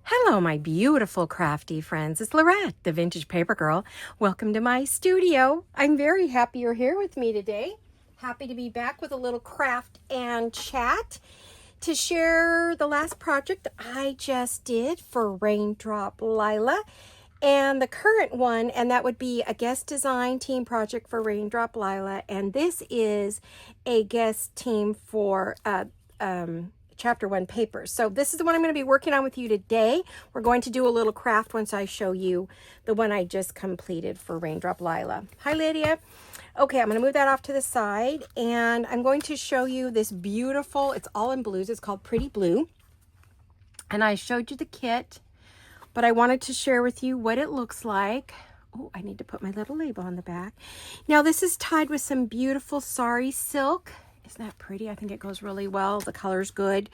Hello, my beautiful crafty friends. It's Laurette, the Vintage Paper Girl. Welcome to my studio. I'm very happy you're here with me today. Happy to be back with a little craft and chat to share the last project I just did for Raindrop Laya and the current one, and that would be a guest design team project for Raindrop Laya. And this is a guest team for chapter 1 papers. So this is the one I'm going to be working on with you today. We're going to do a little craft once I show you the one I just completed for Raindrop Laya. Hi, Lydia. Okay, I'm going to move that off to the side, and I'm going to show you this beautiful, it's all in blues, it's called Pretty Blue. And I showed you the kit, but I wanted to share with you what it looks like. Oh, I need to put my little label on the back. Now this is tied with some beautiful sari silk. Isn't that pretty? I think it goes really well. The color's good.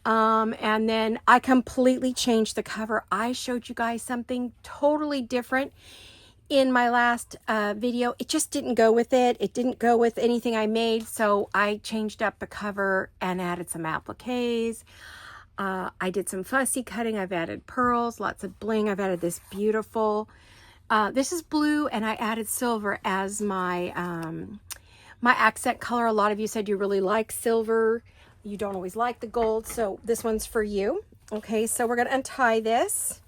And then I completely changed the cover. I showed you guys something totally different in my last video. It just didn't go with it. It didn't go with anything I made. So I changed up the cover and added some appliques. I did some fussy cutting. I've added pearls, lots of bling. I've added this beautiful, this is blue, and I added silver as my my accent color. A lot of you said you really like silver. You don't always like the gold. So this one's for you. Okay, so we're going to untie this.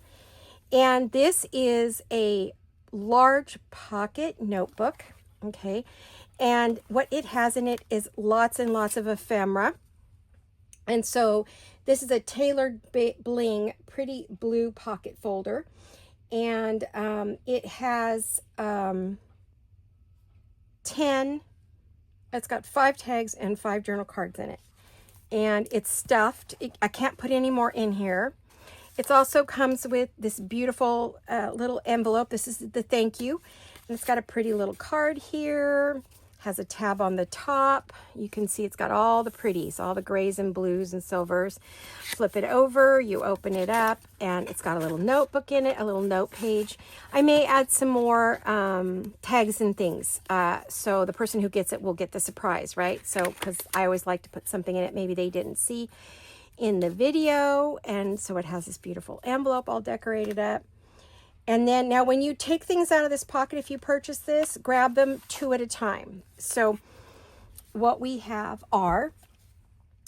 And this is a large pocket notebook. Okay, and what it has in it is lots and lots of ephemera. And so this is a tailored bling Pretty Blue pocket folder. And it has it's got 5 tags and 5 journal cards in it. And it's stuffed. I can't put any more in here. It also comes with this beautiful little envelope. This is the thank you. And it's got a pretty little card here. Has a tab on the top. You can see it's got all the pretties, all the grays and blues and silvers. Flip it over, you open it up, and it's got a little notebook in it, a little note page. I may add some more tags and things. So the person who gets it will get the surprise, right? So, because I always like to put something in it maybe they didn't see in the video. And so it has this beautiful envelope all decorated up. And then now when you take things out of this pocket, if you purchase this, grab them 2 at a time. So what we have are,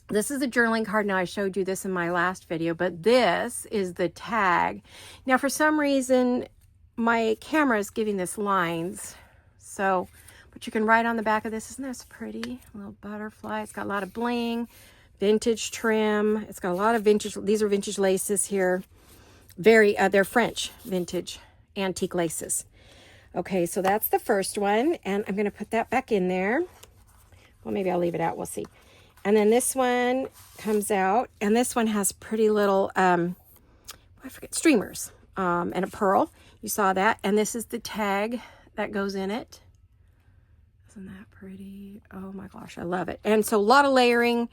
this is a journaling card. Now I showed you this in my last video, but this is the tag. Now for some reason, my camera is giving this lines. So, but you can write on the back of this. Isn't this pretty? A little butterfly. It's got a lot of bling, vintage trim. It's got a lot of vintage, these are vintage laces here. They're French vintage antique laces. Okay, so that's the first one, and I'm going to put that back in there. Well, maybe I'll leave it out. We'll see. And then this one comes out, and this one has pretty little, I forget, streamers and a pearl. You saw that, and this is the tag that goes in it. Isn't that pretty? Oh my gosh, I love it. And so a lot of layering.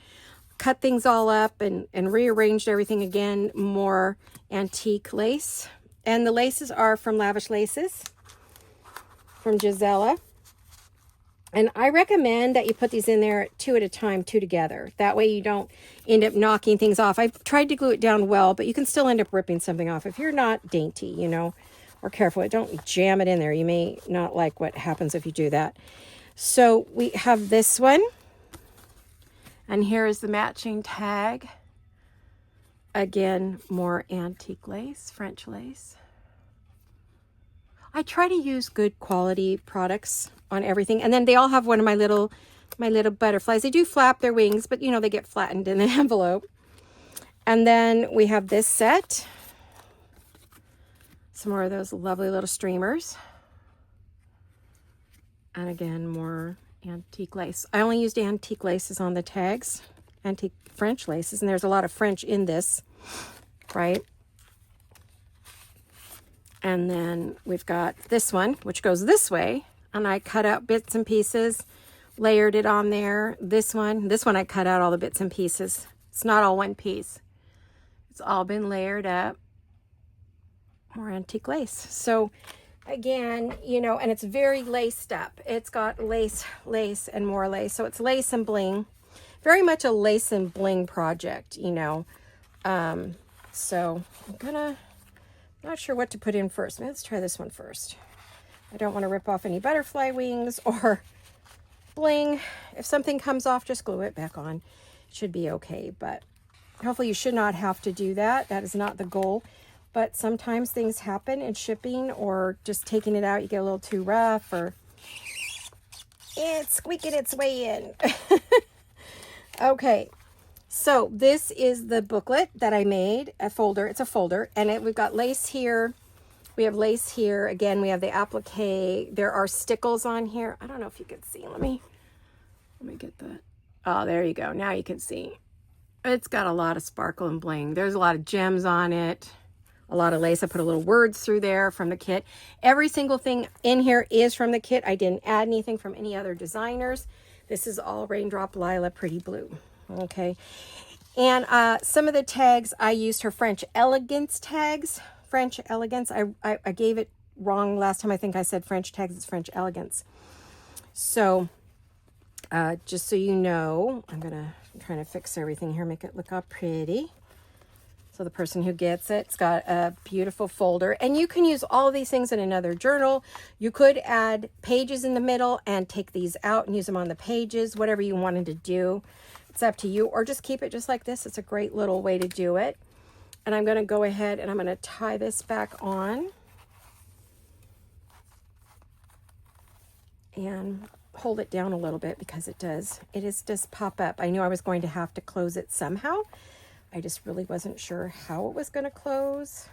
Cut things all up and rearranged everything again. More antique lace. And the laces are from Lavish Laces from Gisela. And I recommend that you put these in there 2 at a time, 2 together. That way you don't end up knocking things off. I've tried to glue it down well, but you can still end up ripping something off if you're not dainty, you know, or careful. Don't jam it in there. You may not like what happens if you do that. So we have this one. And here is the matching tag. Again, more antique lace, French lace. I try to use good quality products on everything. And then they all have one of my little butterflies. They do flap their wings, but you know, they get flattened in the envelope. And then we have this set. Some more of those lovely little streamers. And again, more antique lace. I only used antique laces on the tags, antique French laces, and there's a lot of French in this, right? And then we've got this one, which goes this way, and I cut out bits and pieces, layered it on there. This one I cut out all the bits and pieces. It's not all one piece. It's all been layered up. More antique lace. So again, you know, and it's very laced up. It's got lace, and more lace. So it's lace and bling. Very much a lace and bling project, you know. So not sure what to put in first. Maybe let's try this one first. I don't want to rip off any butterfly wings or bling. If something comes off, just glue it back on. It should be okay, but hopefully you should not have to do that. That is not the goal. But sometimes things happen in shipping, or just taking it out, you get a little too rough, or it's squeaking its way in. Okay, so this is the booklet that I made, a folder. It's a folder, and we've got lace here. We have lace here. Again, we have the applique. There are stickles on here. I don't know if you can see. Let me get that. Oh, there you go. Now you can see. It's got a lot of sparkle and bling. There's a lot of gems on it. A lot of lace. I put a little words through there from the kit. Every single thing in here is from the kit. I didn't add anything from any other designers. This is all Raindrop Laya Pretty Blue. Okay. And some of the tags, I used her French Elegance tags. French Elegance. I gave it wrong last time. I think I said French tags. It's French Elegance. So just so you know, I'm trying to fix everything here, make it look all pretty. So the person who gets it, it's got a beautiful folder. And you can use all of these things in another journal. You could add pages in the middle and take these out and use them on the pages, whatever you wanted to do. It's up to you. Or just keep it just like this. It's a great little way to do it. And I'm going to go ahead and I'm going to tie this back on. And hold it down a little bit because it does pop up. I knew I was going to have to close it somehow. I just really wasn't sure how it was going to close.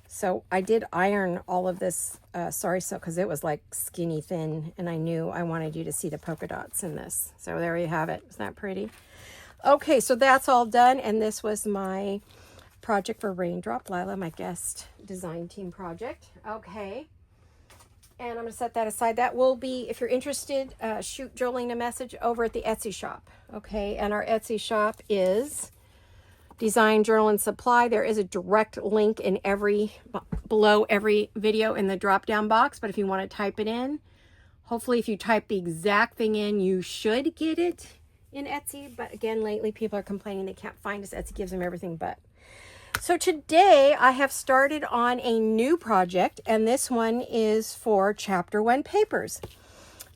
So I did iron all of this sorry silk because it was like skinny thin, and I knew I wanted you to see the polka dots in this. So there you have it. Isn't that pretty? Okay, so that's all done, and this was my project for Raindrop Laya, my guest design team project. Okay. And I'm going to set that aside. That will be, if you're interested, shoot Jolene a message over at the Etsy shop. Okay, and our Etsy shop is Design Journal and Supply. There is a direct link in below every video in the drop down box. But if you want to type it in, hopefully if you type the exact thing in, you should get it in Etsy. But again, lately people are complaining they can't find us. Etsy gives them everything but. So today I have started on a new project, and this one is for Chapter 1 papers.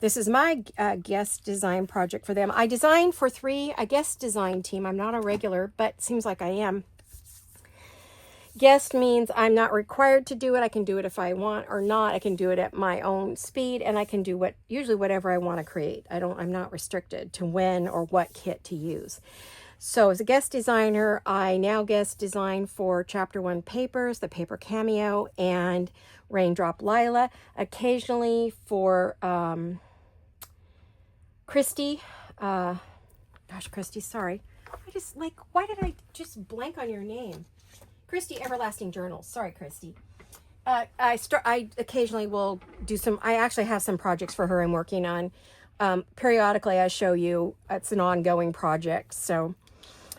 This is my guest design project for them. I designed for a guest design team. I'm not a regular, but it seems like I am. Guest means I'm not required to do it. I can do it if I want or not. I can do it at my own speed, and I can do usually whatever I want to create. I'm not restricted to when or what kit to use. So as a guest designer, I now guest design for Chapter 1 papers, the Paper Cameo, and Raindrop Laya. Occasionally for Christy. Christy, sorry. Why did I just blank on your name? Christy Everlasting Journals. Sorry, Christy. I occasionally will do I actually have some projects for her I'm working on. Periodically, I show you. It's an ongoing project, so...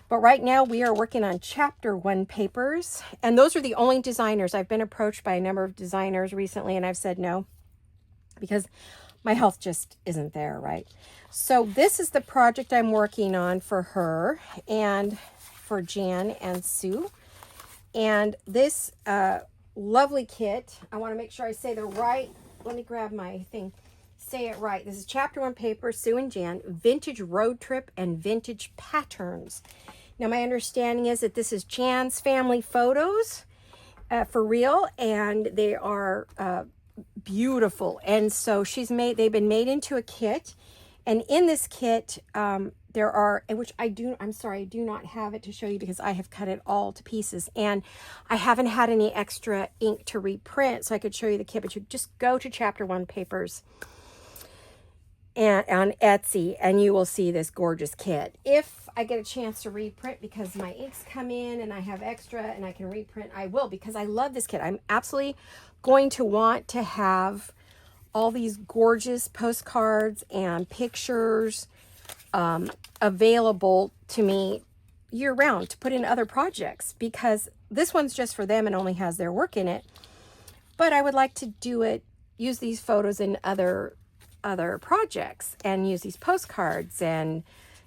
But right now we are working on Chapter 1 papers, and those are the only designers. I've been approached by a number of designers recently, and I've said no because my health just isn't there, right? So this is the project I'm working on for her and for Jan and Sue. And this lovely kit, I want to make sure I say let me grab my thing. Say it right. This is Chapter 1 paper, Sue and Jan, Vintage Road Trip and Vintage Patterns. Now, my understanding is that this is Jan's family photos for real, and they are beautiful. And so they've been made into a kit. And in this kit, there are, which I do not have it to show you because I have cut it all to pieces. And I haven't had any extra ink to reprint, so I could show you the kit. But you just go to Chapter 1 papers and on Etsy, and you will see this gorgeous kit. If I get a chance to reprint because my inks come in and I have extra and I can reprint, I will, because I love this kit. I'm absolutely going to want to have all these gorgeous postcards and pictures available to me year round to put in other projects, because this one's just for them and only has their work in it. But I would like to use these photos in other projects and use these postcards and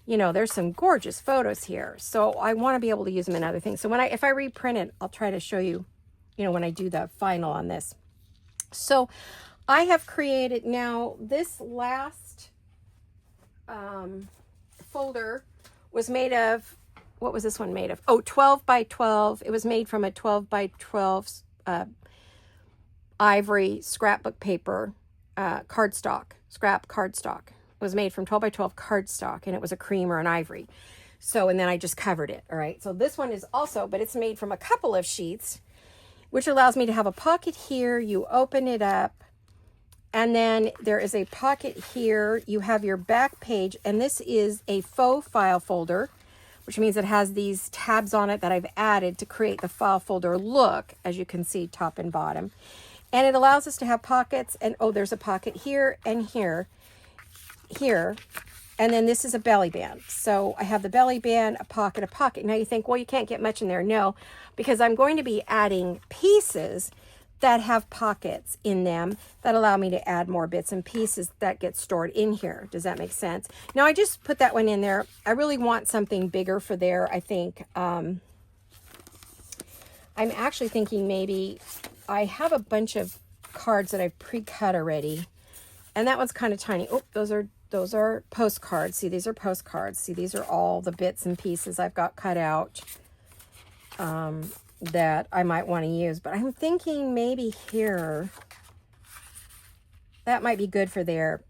you know, there's some gorgeous photos here. So I want to be able to use them in other things. So if I reprint it, I'll try to show you, you know, when I do the final on this. So I have created now this last folder was made of, what was this one made of? Oh, 12 by 12. It was made from a 12 by 12 ivory scrapbook paper, cardstock, scrap cardstock. It was made from 12 by 12 cardstock, and it was a cream or an ivory. So, and then I just covered it. All right. So this one is also, but it's made from a couple of sheets, which allows me to have a pocket here. You open it up, and then there is a pocket here. You have your back page, and this is a faux file folder, which means it has these tabs on it that I've added to create the file folder look, as you can see, top and bottom. And it allows us to have pockets, and oh, there's a pocket here and here, and then this is a belly band. So I have the belly band, a pocket. Now you think, well, you can't get much in there. No, because I'm going to be adding pieces that have pockets in them that allow me to add more bits and pieces that get stored in here. Does that make sense? Now I just put that one in there. I really want something bigger for there. I think I'm actually thinking maybe I have a bunch of cards that I've pre-cut already, and that one's kind of tiny. Oh, those are postcards. See, these are postcards. See, these are all the bits and pieces I've got cut out that I might want to use. But I'm thinking maybe here, that might be good for there.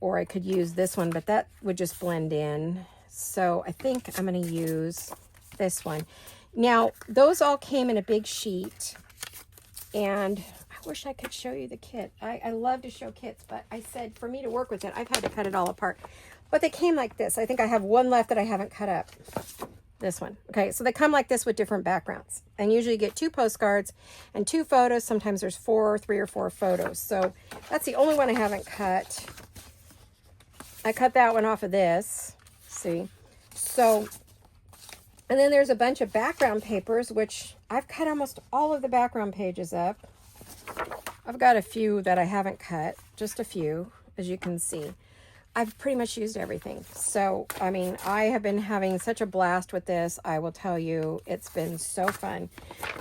Or I could use this one, but that would just blend in. So I think I'm going to use this one. Now, those all came in a big sheet. And I wish I could show you the kit. I love to show kits, but I said for me to work with it, I've had to cut it all apart. But they came like this. I think I have one left that I haven't cut up. This one. Okay, so they come like this with different backgrounds. And usually you get 2 postcards and 2 photos. Sometimes there's 3 or 4 photos. So that's the only one I haven't cut. I cut that one off of this. See? So, and then there's a bunch of background papers, which I've cut almost all of the background pages up. I've got a few that I haven't cut, just a few, as you can see. I've pretty much used everything. So, I mean, I have been having such a blast with this. I will tell you, it's been so fun.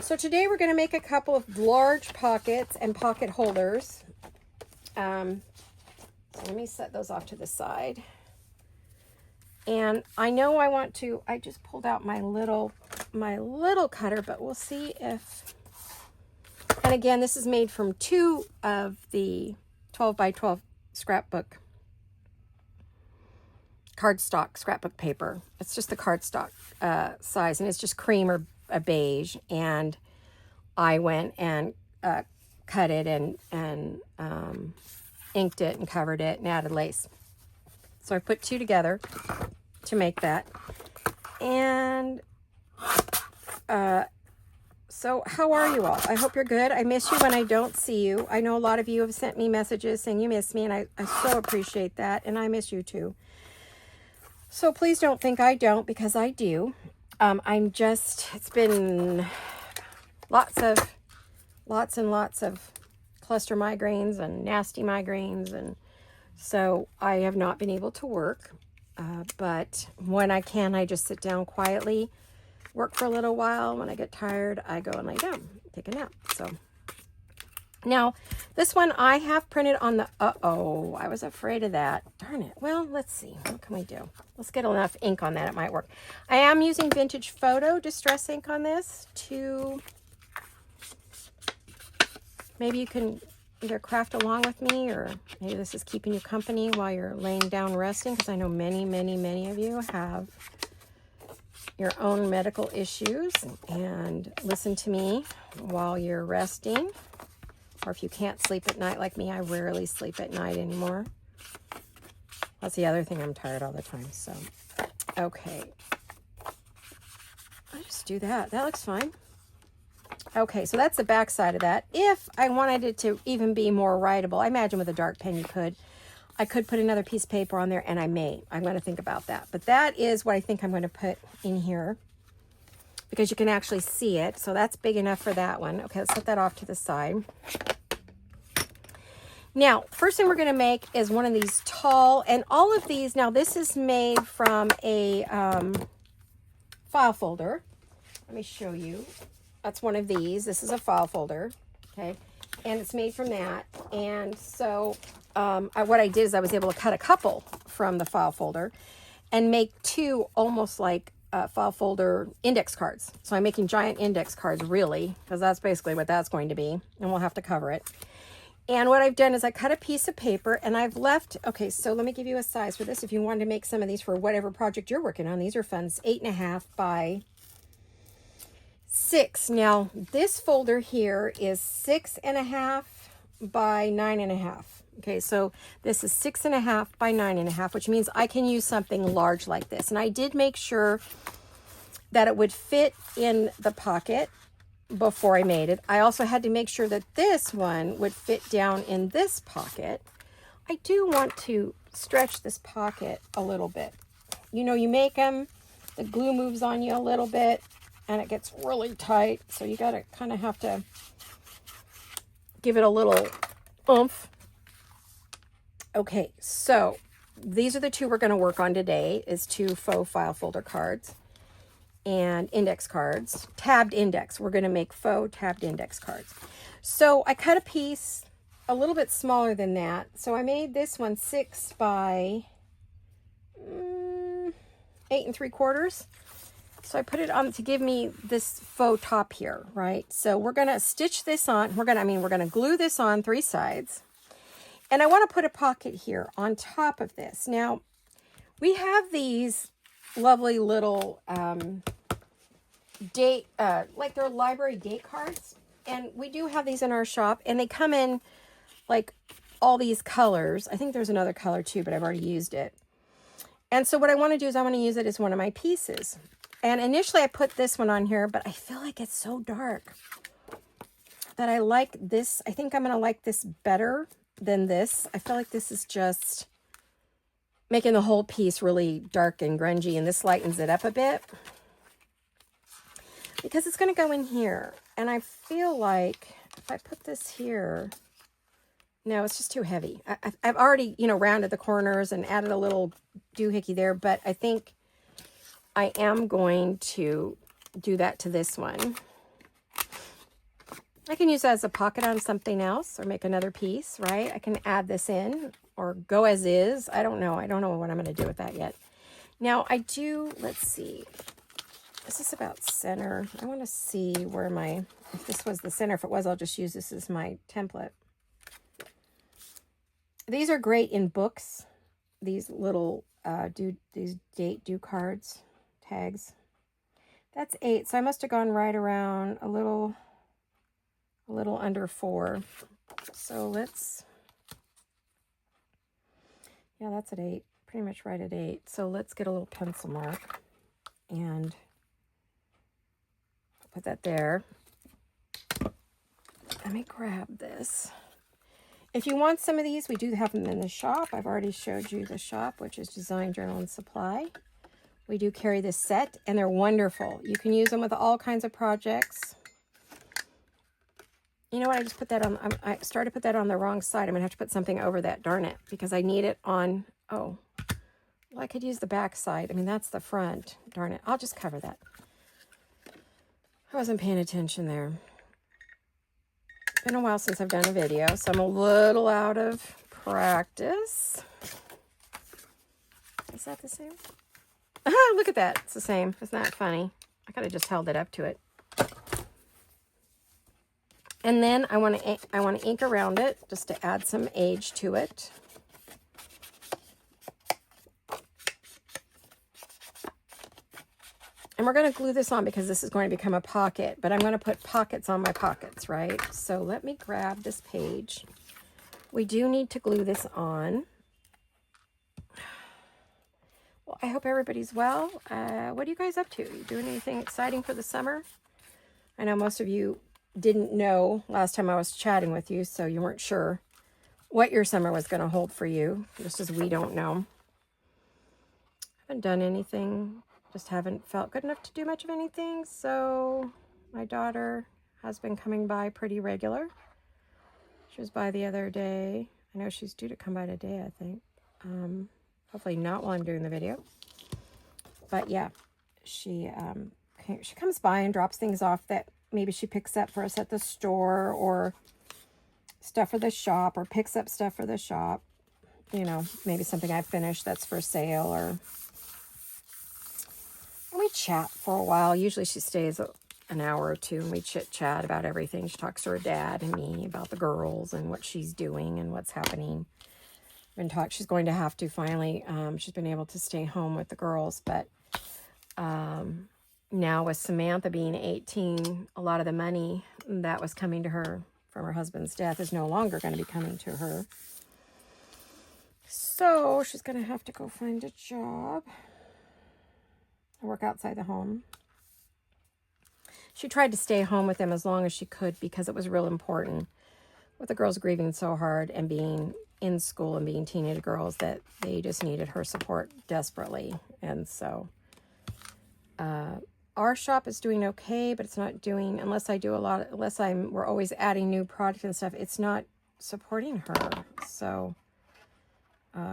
So today we're going to make a couple of large pockets and pocket holders. So let me set those off to the side. And I know I want to, I just pulled out my little cutter, but we'll see if, and again, this is made from 2 of the 12 by 12 scrapbook cardstock scrapbook paper. It's just the cardstock size, and it's just cream or a beige. And I went and cut it and inked it and covered it and added lace. So I put 2 together to make that. And so how are you all? I hope you're good. I miss you when I don't see you. I know a lot of you have sent me messages saying you miss me, and I so appreciate that, and I miss you too. So please don't think I don't, because I do. It's been lots and lots of cluster migraines and nasty migraines, and so I have not been able to work. But when I can, I just sit down quietly, work for a little while. When I get tired, I go and lay down, take a nap. So now this one I have printed on the, I was afraid of that. Darn it. Well, let's see. What can we do? Let's get enough ink on that. It might work. I am using Vintage Photo Distress ink on this to, maybe you can either craft along with me, or maybe this is keeping you company while you're laying down resting, because I know many, many, many of you have your own medical issues and listen to me while you're resting. Or if you can't sleep at night like me, I rarely sleep at night anymore. That's the other thing, I'm tired all the time. So, okay. I'll just do that. That looks fine. Okay, so that's the back side of that. If I wanted it to even be more writable, I imagine with a dark pen you could. I could put another piece of paper on there, and I may. I'm going to think about that. But that is what I think I'm going to put in here, because you can actually see it. So that's big enough for that one. Okay, let's set that off to the side. Now, first thing we're going to make is one of these tall, and all of these, now this is made from a file folder. Let me show you. That's one of these. This is a file folder, okay? And it's made from that. And so what I did is I was able to cut a couple from the file folder and make two almost like file folder index cards. So I'm making giant index cards, really, because that's basically what that's going to be. And we'll have to cover it. And what I've done is I cut a piece of paper and I've left, okay, so let me give you a size for this. If you wanted to make some of these for whatever project you're working on, these are fun. It's 8.5 by 6. Now, this folder here is 6.5 by 9.5. Okay, so this is 6.5 by 9.5, which means I can use something large like this. And I did make sure that it would fit in the pocket before I made it. I also had to make sure that this one would fit down in this pocket. I do want to stretch this pocket a little bit. You know, you make them, the glue moves on you a little bit, and it gets really tight. So you got to kind of have to give it a little oomph. Okay, so these are the two we're going to work on today, is 2 faux file folder cards and index cards, tabbed index. We're going to make faux tabbed index cards. So I cut a piece a little bit smaller than that. So I made this one 6 by 8 3/4. So I put it on to give me this faux top here, right? So we're going to stitch this on. We're going to glue this on 3 sides. And I want to put a pocket here on top of this. Now, we have these lovely little date, like they're library date cards. And we do have these in our shop. And they come in like all these colors. I think there's another color too, but I've already used it. And so what I want to do is I want to use it as one of my pieces. And initially I put this one on here, but I feel like it's so dark that I like this. I think I'm going to like this better than this. I feel like this is just making the whole piece really dark and grungy, and this lightens it up a bit because it's going to go in here. And I feel like if I put this here, no, it's just too heavy. I've already, you know, rounded the corners and added a little doohickey there, but I think I am going to do that to this one. I can use that as a pocket on something else or make another piece, right? I can add this in or go as is. I don't know. I don't know what I'm going to do with that yet. Now I do, let's see. This is about center. I want to see where if this was the center. If it was, I'll just use this as my template. These are great in books. These little, these date do cards, tags. That's 8. So I must have gone right around a little under 4. So yeah, that's at 8, pretty much right at 8. So let's get a little pencil mark and put that there. Let me grab this. If you want some of these, we do have them in the shop. I've already showed you the shop, which is Design Journal and Supply. We do carry this set, and they're wonderful. You can use them with all kinds of projects. You know what? I just put that on. I started to put that on the wrong side. I'm going to have to put something over that. Darn it. Because I need it on. Oh. Well, I could use the back side. I mean, that's the front. Darn it. I'll just cover that. I wasn't paying attention there. It's been a while since I've done a video, so I'm a little out of practice. Is that the same? Look at that. It's the same. Isn't that funny? I could have just held it up to it. And then I want to ink around it just to add some age to it. And we're going to glue this on because this is going to become a pocket, but I'm going to put pockets on my pockets, right? So let me grab this page. We do need to glue this on. Well, I hope everybody's well. What are you guys up to? You doing anything exciting for the summer? I know most of you didn't know last time I was chatting with you, so you weren't sure what your summer was going to hold for you, just as we don't know. Haven't done anything, just haven't felt good enough to do much of anything, so my daughter has been coming by pretty regular. She was by the other day, I know she's due to come by today, I think. Hopefully not while I'm doing the video. But yeah, she comes by and drops things off that maybe she picks up for us at the store, or stuff for the shop, or picks up stuff for the shop. You know, maybe something I finished that's for sale, or we chat for a while. Usually she stays an hour or two, and we chit-chat about everything. She talks to her dad and me about the girls and what she's doing and what's happening. She's going to have to finally, she's been able to stay home with the girls, but now with Samantha being 18, a lot of the money that was coming to her from her husband's death is no longer going to be coming to her. So she's going to have to go find a job and work outside the home. She tried to stay home with them as long as she could because it was real important with the girls grieving so hard and being in school and being teenage girls that they just needed her support desperately. And so our shop is doing okay, but it's not doing, we're always adding new products and stuff, it's not supporting her. So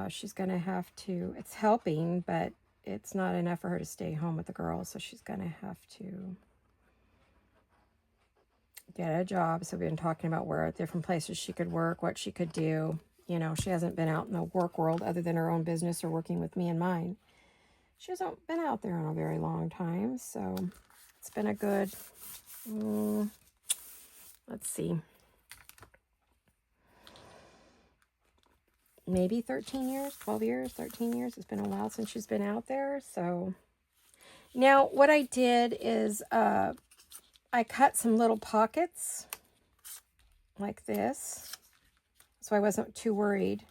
she's going to have to, it's helping, but it's not enough for her to stay home with the girls. So she's going to have to get a job. So we've been talking about where different places she could work, what she could do. You know, she hasn't been out in the work world other than her own business or working with me and mine. She hasn't been out there in a very long time. So it's been a good, let's see, maybe 13 years, 12 years, 13 years. It's been a while since she's been out there. So now what I did is I cut some little pockets like this. So I wasn't too worried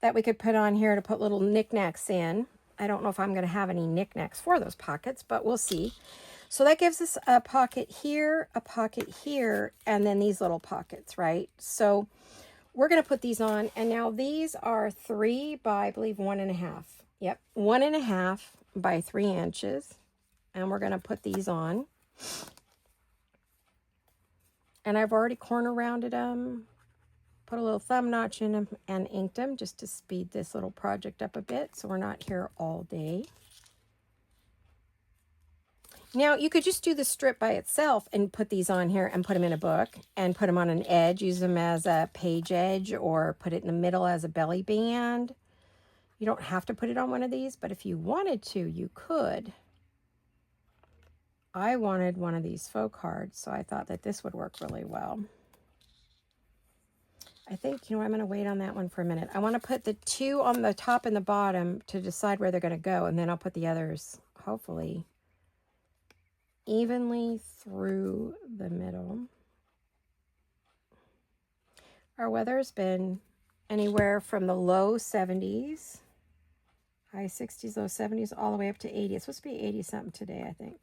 that we could put on here to put little knickknacks in. I don't know if I'm going to have any knickknacks for those pockets, but we'll see. So that gives us a pocket here, and then these little pockets, right? So we're going to put these on. And now these are 3 by, I believe, 1.5. Yep, 1.5 by 3 inches. And we're going to put these on. And I've already corner rounded them. Put a little thumb notch in them and inked them just to speed this little project up a bit so we're not here all day. Now, you could just do the strip by itself and put these on here and put them in a book and put them on an edge, use them as a page edge, or put it in the middle as a belly band. You don't have to put it on one of these, but if you wanted to, you could. I wanted one of these faux cards, so I thought that this would work really well. I think, I'm going to wait on that one for a minute. I want to put the 2 on the top and the bottom to decide where they're going to go, and then I'll put the others, hopefully, evenly through the middle. Our weather's been anywhere from the low 70s, high 60s, low 70s, all the way up to 80. It's supposed to be 80-something today, I think.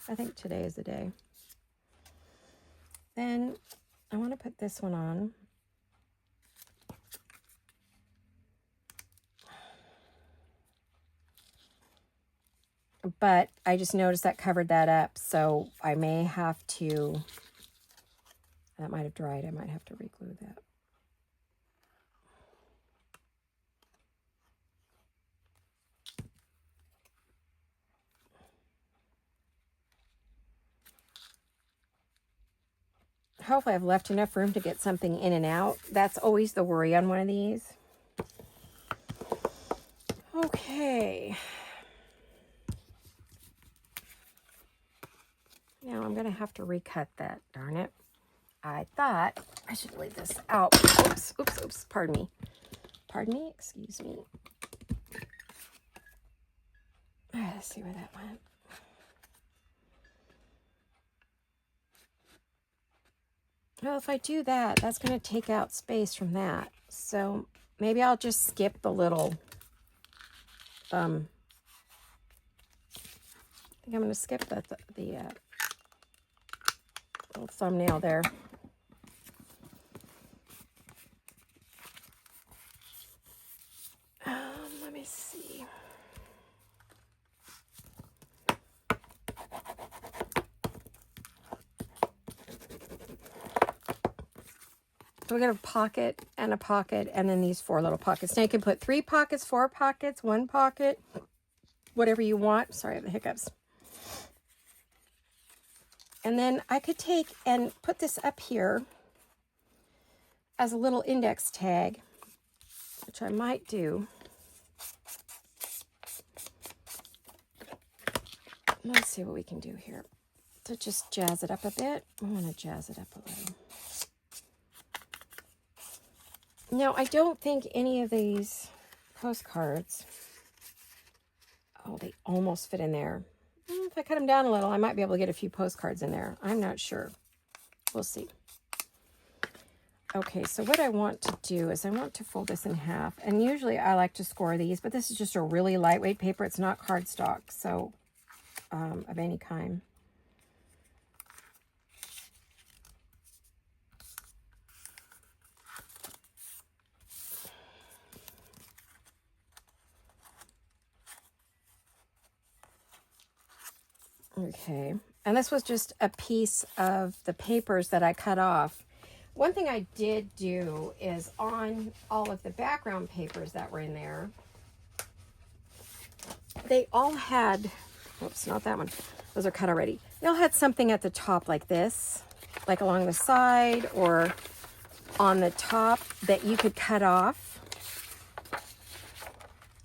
I think today is the day. Then I want to put this one on. But I just noticed that covered that up, so I may have to, that might have dried, I might have to re-glue that. Hopefully I've left enough room to get something in and out. That's always the worry on one of these. Okay. Now I'm going to have to recut that, darn it. I thought I should leave this out. Oops, pardon me, excuse me. Let's see where that went. Well, if I do that, that's going to take out space from that. So maybe I'll just skip the little, I think I'm going to skip the little thumbnail there. Let me see. So we got a pocket, and then these 4 little pockets. Now you can put 3 pockets, 4 pockets, 1 pocket, whatever you want. Sorry, I have the hiccups. And then I could take and put this up here as a little index tag, which I might do. Let's see what we can do here to just jazz it up a bit. I want to jazz it up a little. Now, I don't think any of these postcards, oh, they almost fit in there. If I cut them down a little, I might be able to get a few postcards in there. I'm not sure. We'll see. Okay, so what I want to do is I want to fold this in half. And usually I like to score these, but this is just a really lightweight paper. It's not cardstock, so of any kind. Okay, and this was just a piece of the papers that I cut off. One thing I did do is on all of the background papers that were in there, they all had, oops, not that one. Those are cut already. They all had something at the top like this, like along the side or on the top that you could cut off.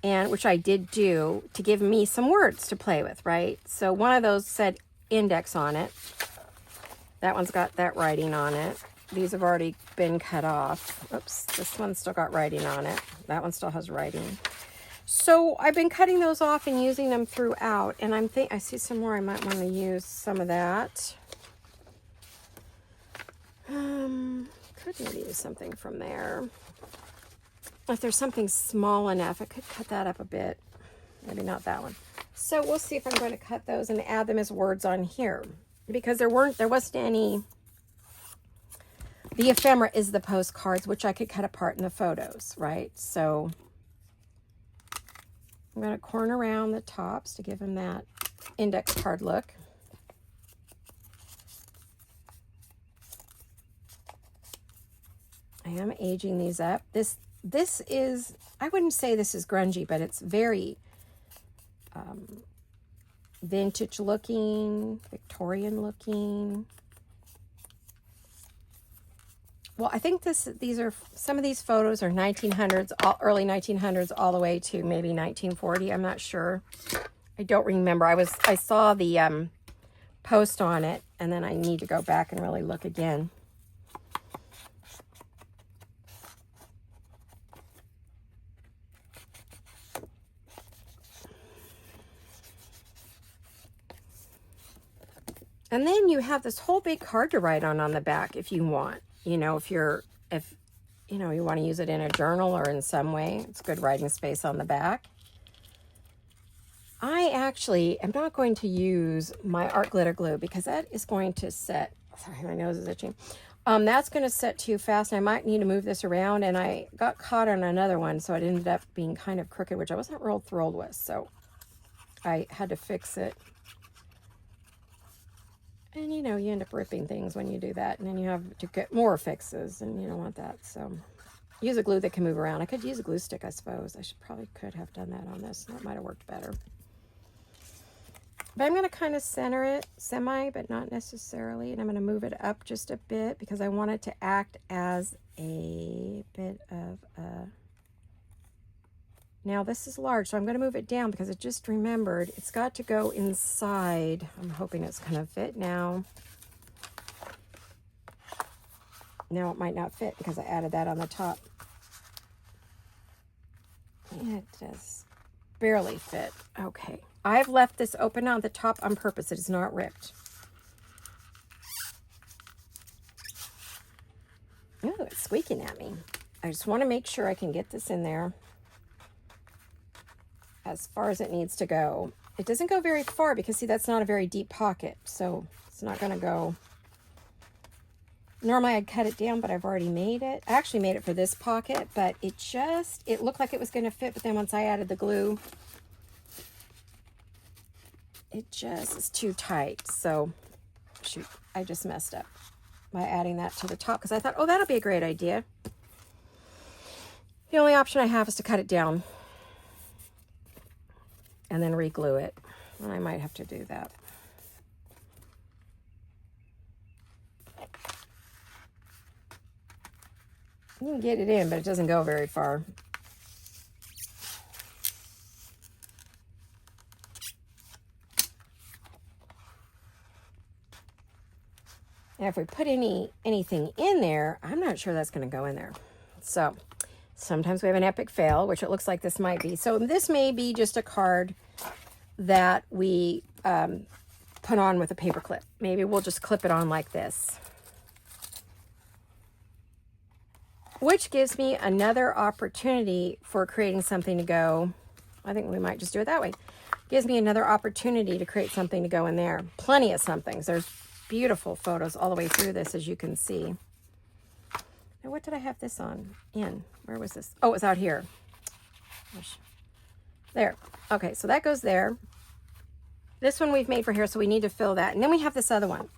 And which I did do to give me some words to play with, right? So one of those said index on it. That one's got that writing on it. These have already been cut off. Oops, this one's still got writing on it. That one still has writing. So I've been cutting those off and using them throughout. And I see some more. I might want to use some of that. Could maybe use something from there. If there's something small enough, I could cut that up a bit. Maybe not that one. So we'll see if I'm going to cut those and add them as words on here. Because there wasn't any. The ephemera is the postcards, which I could cut apart in the photos, right? So I'm going to corner around the tops to give them that index card look. I am aging these up. This is, I wouldn't say this is grungy, but it's very vintage looking, Victorian looking. Well, I think these are, some of these photos are 1900s, early 1900s, all the way to maybe 1940. I'm not sure. I don't remember. I saw the post on it, and then I need to go back and really look again. And then you have this whole big card to write on the back if you want. You know, if you want to use it in a journal or in some way, it's good writing space on the back. I actually am not going to use my art glitter glue because that is going to set, sorry, my nose is itching. That's going to set too fast, and I might need to move this around, and I got caught on another one, so it ended up being kind of crooked, which I wasn't real thrilled with, so I had to fix it. And, you know, you end up ripping things when you do that. And then you have to get more fixes. And you don't want that. So use a glue that can move around. I could use a glue stick, I suppose. I probably could have done that on this. That might have worked better. But I'm going to kind of center it semi, but not necessarily. And I'm going to move it up just a bit because I want it to act as a bit of a... Now this is large, so I'm going to move it down because I just remembered it's got to go inside. I'm hoping it's going to fit now. Now it might not fit because I added that on the top. It does barely fit. Okay. I've left this open on the top on purpose. It is not ripped. Oh, it's squeaking at me. I just want to make sure I can get this in there as far as it needs to go. It doesn't go very far because, see, that's not a very deep pocket, so it's not going to go. Normally I'd cut it down, but I've already made it. I actually made it for this pocket, but it looked like it was going to fit, but then once I added the glue, it just is too tight. So, shoot, I just messed up. by adding that to the top, because I thought, oh, that'll be a great idea. The only option I have is to cut it down and then re-glue it. And I might have to do that. You can get it in, but it doesn't go very far. And if we put anything in there, I'm not sure that's going to go in there. So sometimes we have an epic fail, which it looks like this might be. So this may be just a card that we put on with a paper clip. Maybe we'll just clip it on like this. Which gives me another opportunity for creating something to go. I think we might just do it that way. Gives me another opportunity to create something to go in there. Plenty of somethings. There's beautiful photos all the way through this, as you can see. Now, what did I have this on? Where was this? Oh, it was out here. Gosh. There. Okay, so that goes there. This one we've made for here, so we need to fill that. And then we have this other one.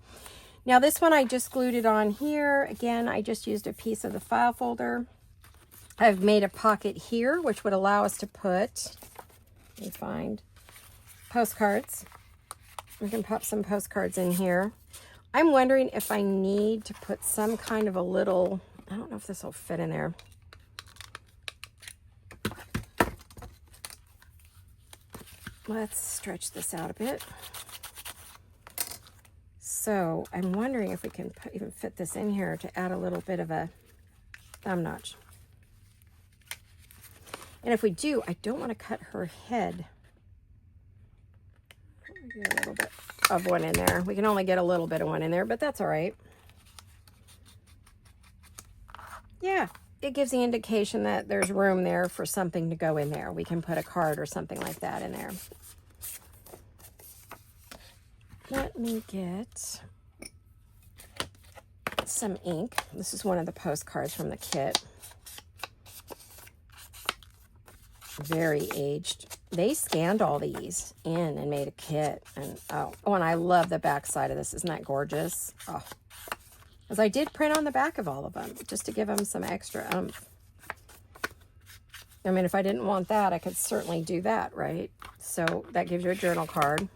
Now, this one I just glued it on here. Again, I just used a piece of the file folder. I've made a pocket here, which would allow us to put, let me find, postcards. We can pop some postcards in here. I'm wondering if I need to put some kind of a little, I don't know if this will fit in there. Let's stretch this out a bit. So I'm wondering if we can even fit this in here to add a little bit of a thumb notch. And if we do, I don't want to cut her head. Get a little bit of one in there. We can only get a little bit of one in there, but that's all right. Yeah, it gives the indication that there's room there for something to go in there. We can put a card or something like that in there. Let me get some ink. This is one of the postcards from the kit. Very aged. They scanned all these in and made a kit. And oh, and I love the back side of this. Isn't that gorgeous? Oh, because I did print on the back of all of them just to give them some extra oomph. I mean, if I didn't want that, I could certainly do that, right? So that gives you a journal card.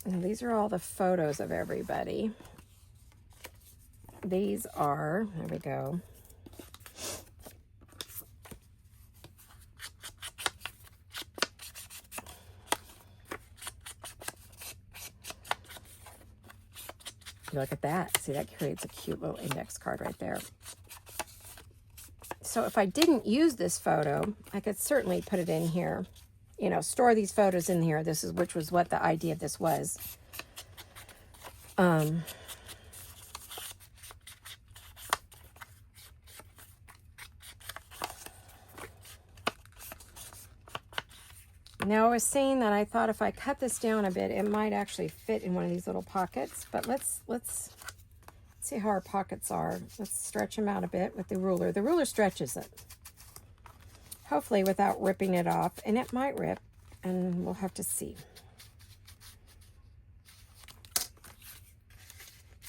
Now, these are all the photos of everybody. These are, there we go. Look at that. See, that creates a cute little index card right there. So if I didn't use this photo, I could certainly put it in here. You know, store these photos in here. This is, which was what the idea of this was. Now, I was saying that I thought if I cut this down a bit, it might actually fit in one of these little pockets. But let's see how our pockets are. Let's stretch them out a bit with the ruler. The ruler stretches it, hopefully without ripping it off. And it might rip, and we'll have to see.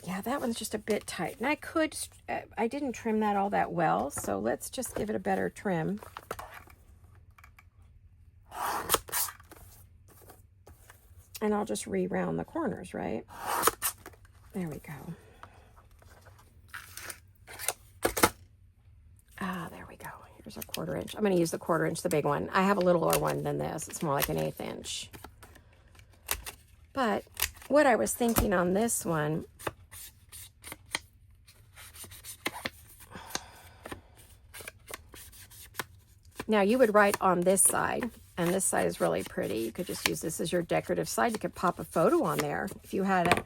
Yeah, that one's just a bit tight. And I didn't trim that all that well, so let's just give it a better trim. And I'll just re-round the corners, right? There we go. Ah, there we go. Here's a 1/4 inch. I'm going to use the 1/4 inch, the big one. I have a littler one than this. It's more like an 1/8 inch. But what I was thinking on this one, now you would write on this side. And this side is really pretty. You could just use this as your decorative side. You could pop a photo on there. If you had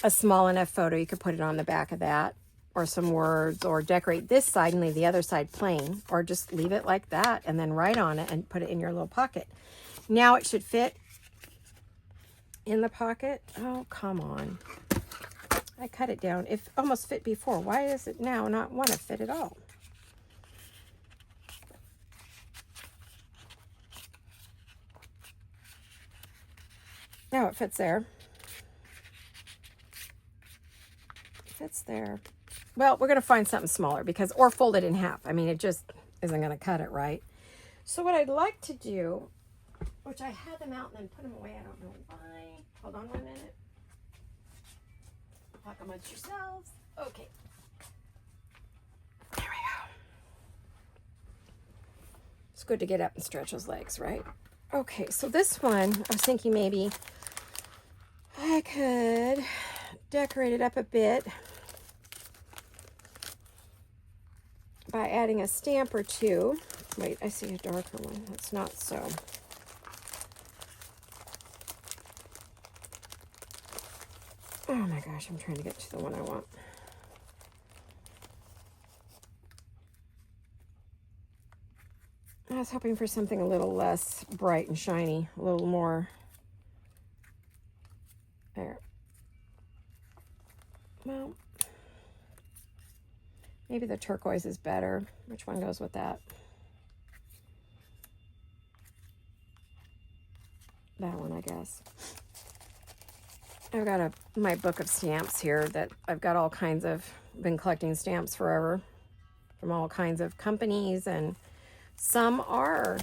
a small enough photo, you could put it on the back of that, or some words, or decorate this side and leave the other side plain, or just leave it like that and then write on it and put it in your little pocket. Now it should fit in the pocket. Oh, come on. I cut it down. It almost fit before. Why does it now not want to fit at all? No, it fits there. It fits there. Well, we're going to find something smaller because, or fold it in half. I mean, it just isn't going to cut it right. So what I'd like to do, which I had them out and then put them away. I don't know why. Hold on 1 minute. Talk amongst yourselves. Okay. There we go. It's good to get up and stretch those legs, right? Okay, so this one, I was thinking maybe I could decorate it up a bit by adding a stamp or two. Wait, I see a darker one. That's not so. Oh my gosh, I'm trying to get to the one I want. I was hoping for something a little less bright and shiny, a little more. There. Well, maybe the turquoise is better. Which one goes with that? That one, I guess. I've got my book of stamps here that I've got all kinds of, been collecting stamps forever from all kinds of companies, and some are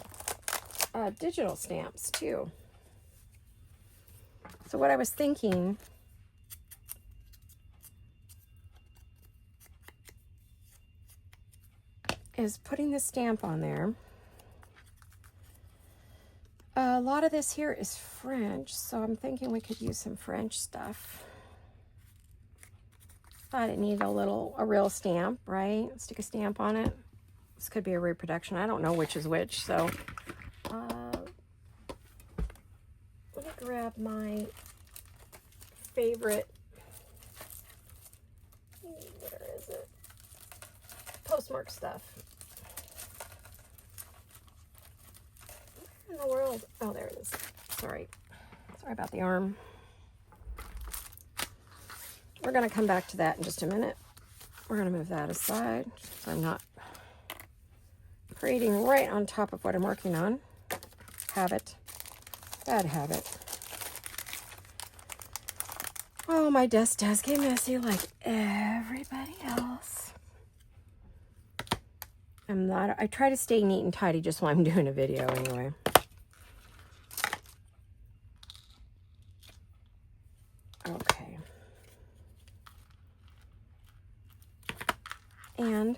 digital stamps too. So what I was thinking is putting the stamp on there. A lot of this here is French, so I'm thinking we could use some French stuff. Thought it needed a real stamp, right? Stick a stamp on it. This could be a reproduction. I don't know which is which, so let me grab my favorite, where is it? Postmark stuff. Where in the world? Oh, there it is. Sorry about the arm. We're going to come back to that in just a minute. We're going to move that aside so I'm not creating right on top of what I'm working on. Habit. Bad habit. Oh, my desk does get messy like everybody else. I try to stay neat and tidy just while I'm doing a video anyway. Okay. And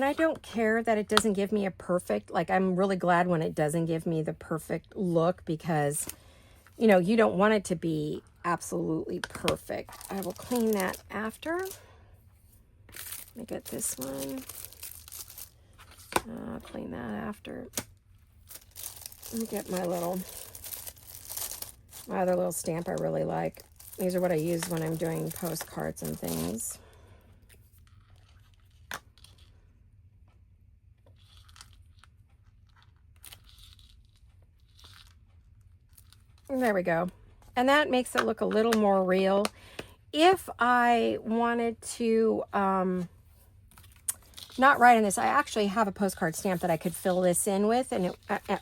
I don't care that it doesn't give me a perfect, like I'm really glad when it doesn't give me the perfect look, because, you know, you don't want it to be absolutely perfect. I will clean that after. Let me get this one. I'll clean that after. Let me get my other little stamp I really like. These are what I use when I'm doing postcards and things. And there we go. And that makes it look a little more real. If I wanted to not write on this, I actually have a postcard stamp that I could fill this in with, and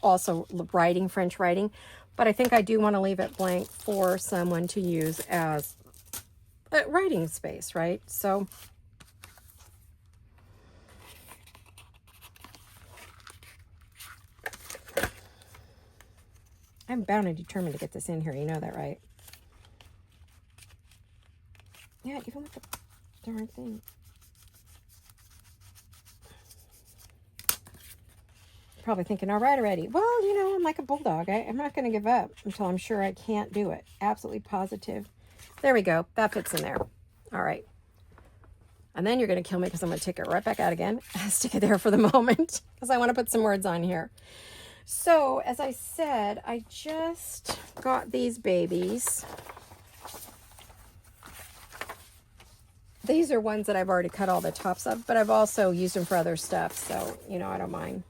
also writing, French writing. But I think I do want to leave it blank for someone to use as a writing space, right? So I'm bound and determined to get this in here. You know that, right? Yeah, even with the darn thing. Probably thinking, all right already. Well, you know, I'm like a bulldog. I'm not going to give up until I'm sure I can't do it. Absolutely positive. There we go. That fits in there. All right. And then you're going to kill me because I'm going to take it right back out again. Stick it there for the moment because I want to put some words on here. So, as I said, I just got these babies. These are ones that I've already cut all the tops of, but I've also used them for other stuff. So, you know, I don't mind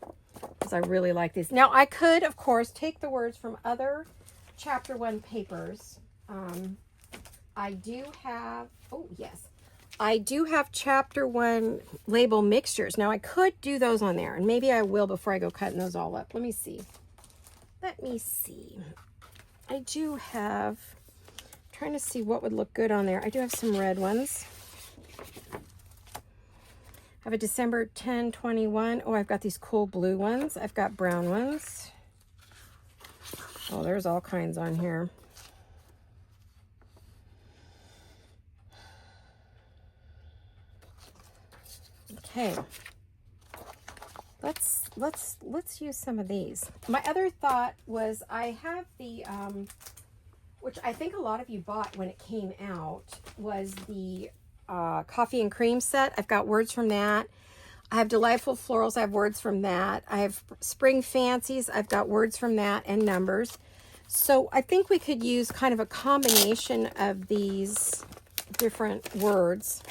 because I really like these. Now, I could, of course, take the words from other Chapter 1 papers. I do have, oh, yes. I do have Chapter 1 label mixtures. Now, I could do those on there, and maybe I will before I go cutting those all up. Let me see. let me see. I do have, trying to see what would look good on there. I do have some red ones. I have a December 10/21. Oh, I've got these cool blue ones. I've got brown ones. Oh, there's all kinds on here. Okay. Let's use some of these. My other thought was I have the which I think a lot of you bought when it came out, was the coffee and cream set. I've got words from that. I have Delightful Florals. I have words from that. I have Spring Fancies. I've got words from that and numbers. So I think we could use kind of a combination of these different words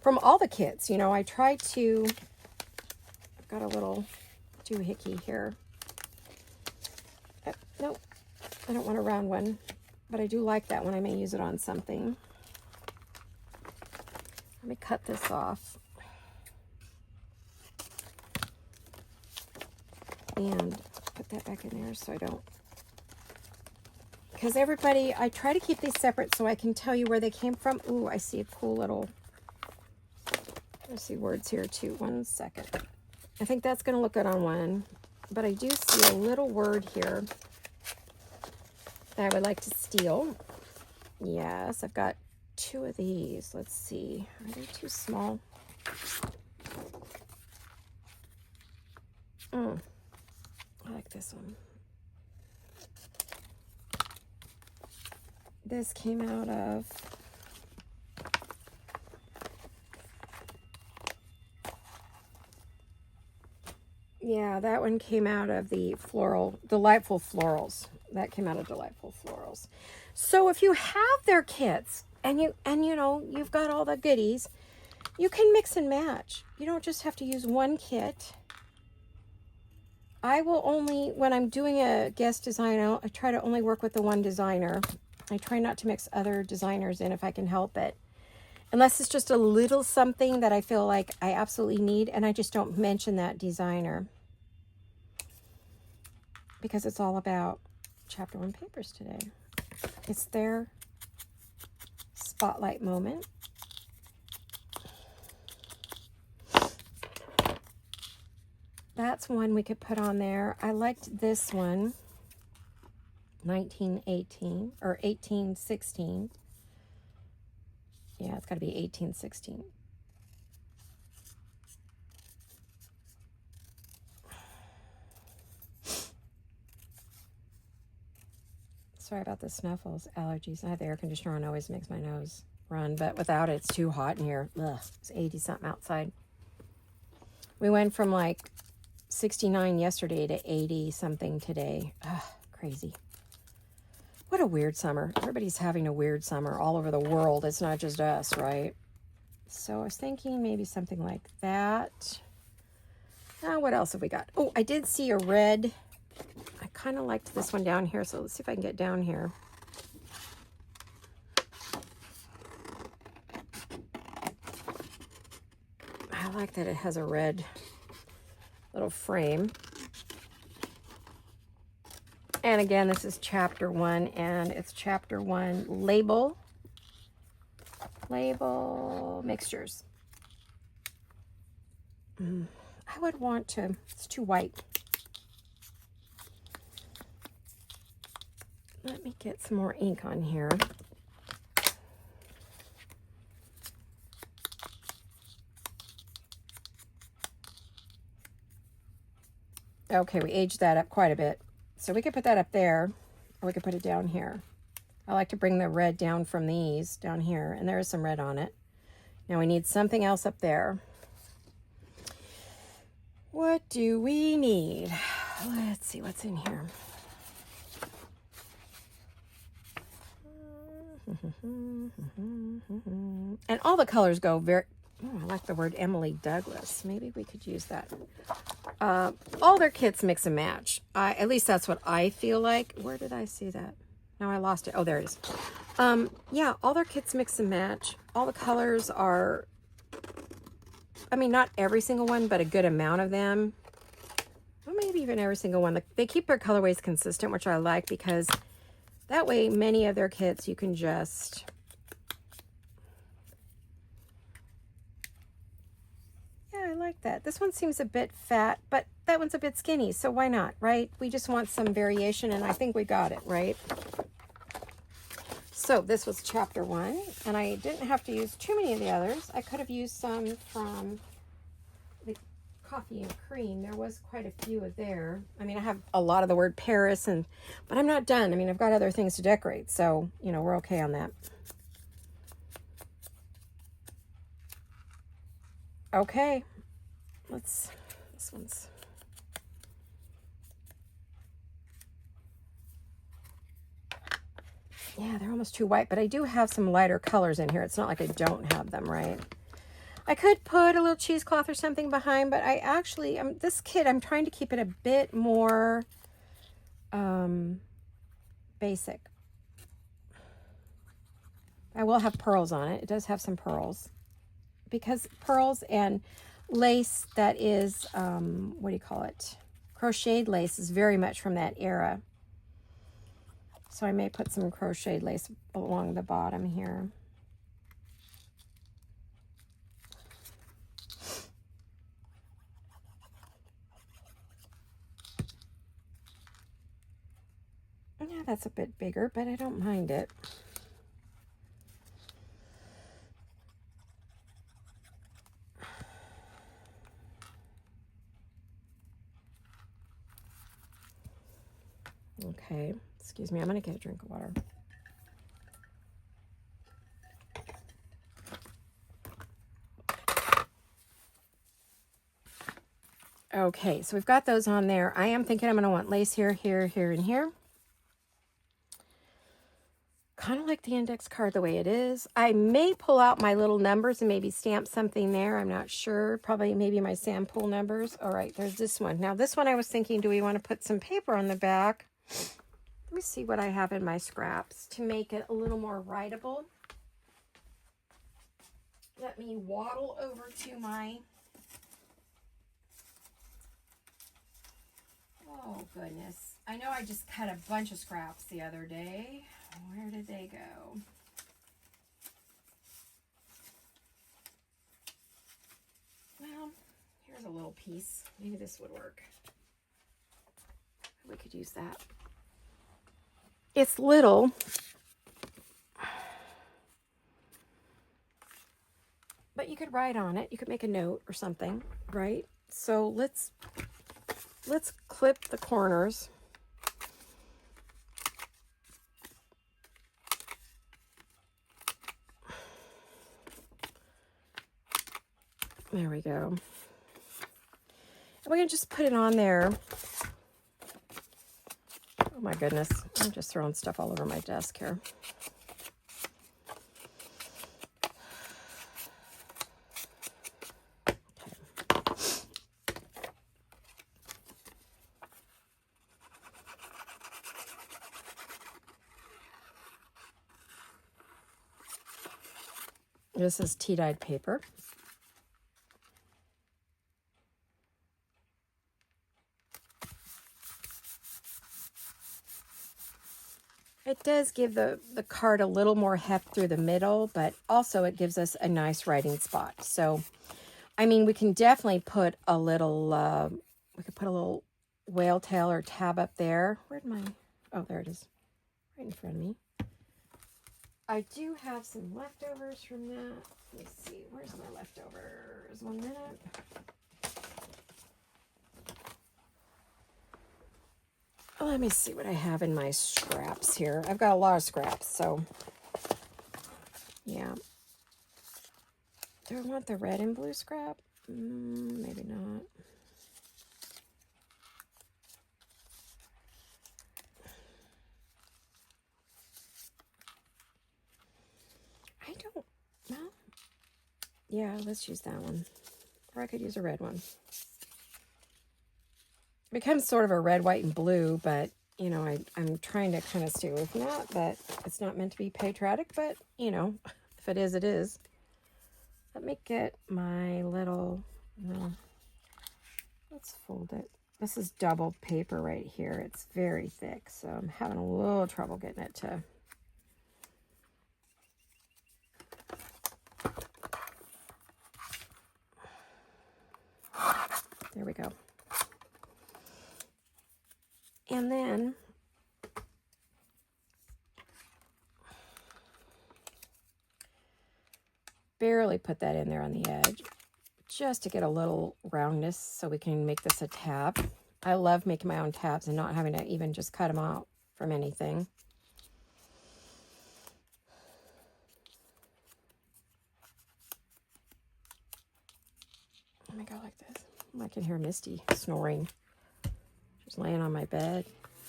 from all the kits. You know, I tried to, I've got a little doohickey here. Nope, I don't want a round one, but I do like that one. I may use it on something. Let me cut this off. And put that back in there so I don't, because everybody, I try to keep these separate so I can tell you where they came from. Ooh, I see a cool little, I see words here too. 1 second. I think that's going to look good on one, but I do see a little word here that I would like to steal. Yes, I've got 2 of these. Let's see. Are they too small? I like this one. This came out of, yeah, that one came out of the Delightful Florals. That came out of Delightful Florals. So if you have their kits and you know, you've got all the goodies, you can mix and match. You don't just have to use one kit. I will only, when I'm doing a guest design, I try to only work with the one designer. I try not to mix other designers in if I can help it. Unless it's just a little something that I feel like I absolutely need, and I just don't mention that designer. Because it's all about Chapter 1 papers today. It's their spotlight moment. That's one we could put on there. I liked this one, 1918 or 1816. Yeah, it's got to be 1816. Sorry about the snuffles, allergies. I have the air conditioner on, always makes my nose run, but without it, it's too hot in here. Ugh, it's 80 something outside. We went from like 69 yesterday to 80 something today. Ugh, crazy. What a weird summer. Everybody's having a weird summer all over the world. It's not just us, right? So I was thinking maybe something like that. What else have we got? Oh, I did see a red. I kind of liked this one down here, so let's see if I can get down here. I like that it has a red little frame. And again, this is Chapter 1, and it's Chapter 1 label mixtures. I would want to, it's too white. Let me get some more ink on here. Okay, we aged that up quite a bit. So we could put that up there, or we could put it down here. I like to bring the red down from these down here, and there is some red on it. Now we need something else up there. What do we need? Let's see what's in here. And all the colors go very, I like the word Emily Douglas. Maybe we could use that. All their kits mix and match. At least that's what I feel like. Where did I see that? No, I lost it. Oh, there it is. Yeah, all their kits mix and match. All the colors are, I mean, not every single one, but a good amount of them. Well, maybe even every single one. They keep their colorways consistent, which I like, because that way many of their kits you can just... Yeah, I like that. This one seems a bit fat, but that one's a bit skinny, so why not, right? We just want some variation, and I think we got it, right? So this was chapter 1, and I didn't have to use too many of the others. I could have used some from the coffee and cream. There was quite a few of there. I mean, I have a lot of the word Paris, but I'm not done. I mean, I've got other things to decorate, so, you know, we're okay on that. Okay, this one's... Yeah, they're almost too white, but I do have some lighter colors in here. It's not like I don't have them, right? I could put a little cheesecloth or something behind, but I actually, this kit, I'm trying to keep it a bit more basic. I will have pearls on it. It does have some pearls. Because pearls and lace that is, what do you call it? Crocheted lace is very much from that era. So I may put some crocheted lace along the bottom here. Yeah, that's a bit bigger, but I don't mind it. Okay, excuse me, I'm going to get a drink of water. Okay, so we've got those on there. I am thinking I'm going to want lace here, here, here, and here. Kind of like the index card the way it is. I may pull out my little numbers and maybe stamp something there. I'm not sure. Probably maybe my sample numbers. All right, there's this one. Now this one I was thinking, do we want to put some paper on the back? Let me see what I have in my scraps to make it a little more writable. Let me waddle over to my... Oh, goodness. I know I just cut a bunch of scraps the other day. Where did they go? Well, here's a little piece. Maybe this would work. We could use that. It's little. But you could write on it. You could make a note or something, right? So let's clip the corners. There we go. And we're going to just put it on there. Oh my goodness. I'm just throwing stuff all over my desk here. This is tea-dyed paper. It does give the card a little more heft through the middle, but also it gives us a nice writing spot. So, I mean, we can definitely put a little, we could put a little whale tail or tab up there. Where'd my, oh, there it is, right in front of me. I do have some leftovers from that. Let me see, where's my leftovers? 1 minute. Let me see what I have in my scraps here. I've got a lot of scraps, so yeah. Do I want the red and blue scrap? Maybe not. I don't, well, yeah, let's use that one. Or I could use a red one. It becomes sort of a red, white, and blue, but, you know, I'm trying to kind of stay away from that, but it's not meant to be patriotic, but, you know, if it is, it is. Let me get my little, well, let's fold it This is double paper right here. It's very thick, so I'm having a little trouble getting it to... There we go. And then barely put that in there on the edge, just to get a little roundness so we can make this a tab. I love making my own tabs and not having to even just cut them out from anything. Let me go like this. I can hear Misty snoring. She's laying on my bed,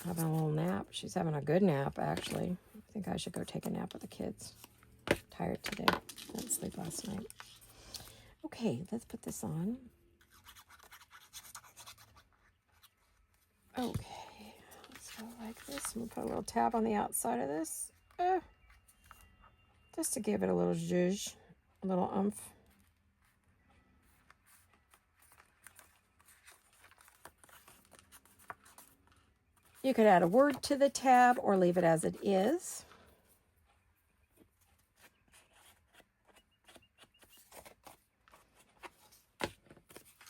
having a little nap. She's having a good nap, actually. I think I should go take a nap with the kids. I'm tired today. I didn't sleep last night. Okay, let's put this on. Okay, let's go like this. I'm going to put a little tab on the outside of this. Just to give it a little zhuzh, a little oomph. You could add a word to the tab or leave it as it is.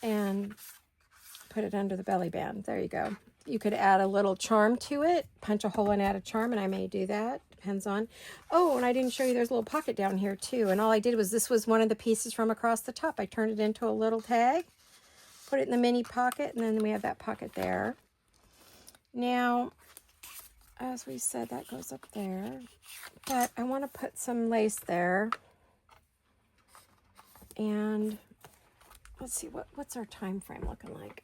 And put it under the belly band. There you go. You could add a little charm to it, punch a hole and add a charm, and I may do that. Depends on. Oh, and I didn't show you there's a little pocket down here too. And all I did was, this was one of the pieces from across the top. I turned it into a little tag, put it in the mini pocket, and then we have that pocket there. Now, as we said, that goes up there, but I want to put some lace there. And let's see, what's our time frame looking like?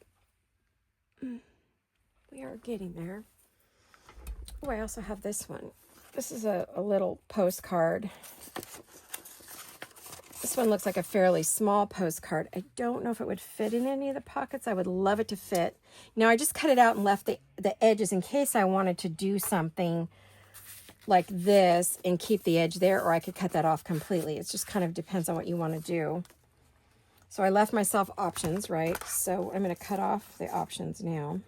We are getting there. Oh, I also have this one. This is a little postcard. This one looks like a fairly small postcard. I don't know if it would fit in any of the pockets. I would love it to fit. Now, I just cut it out and left the edges in case I wanted to do something like this and keep the edge there, or I could cut that off completely. It just kind of depends on what you want to do. So I left myself options, right? So I'm going to cut off the options now.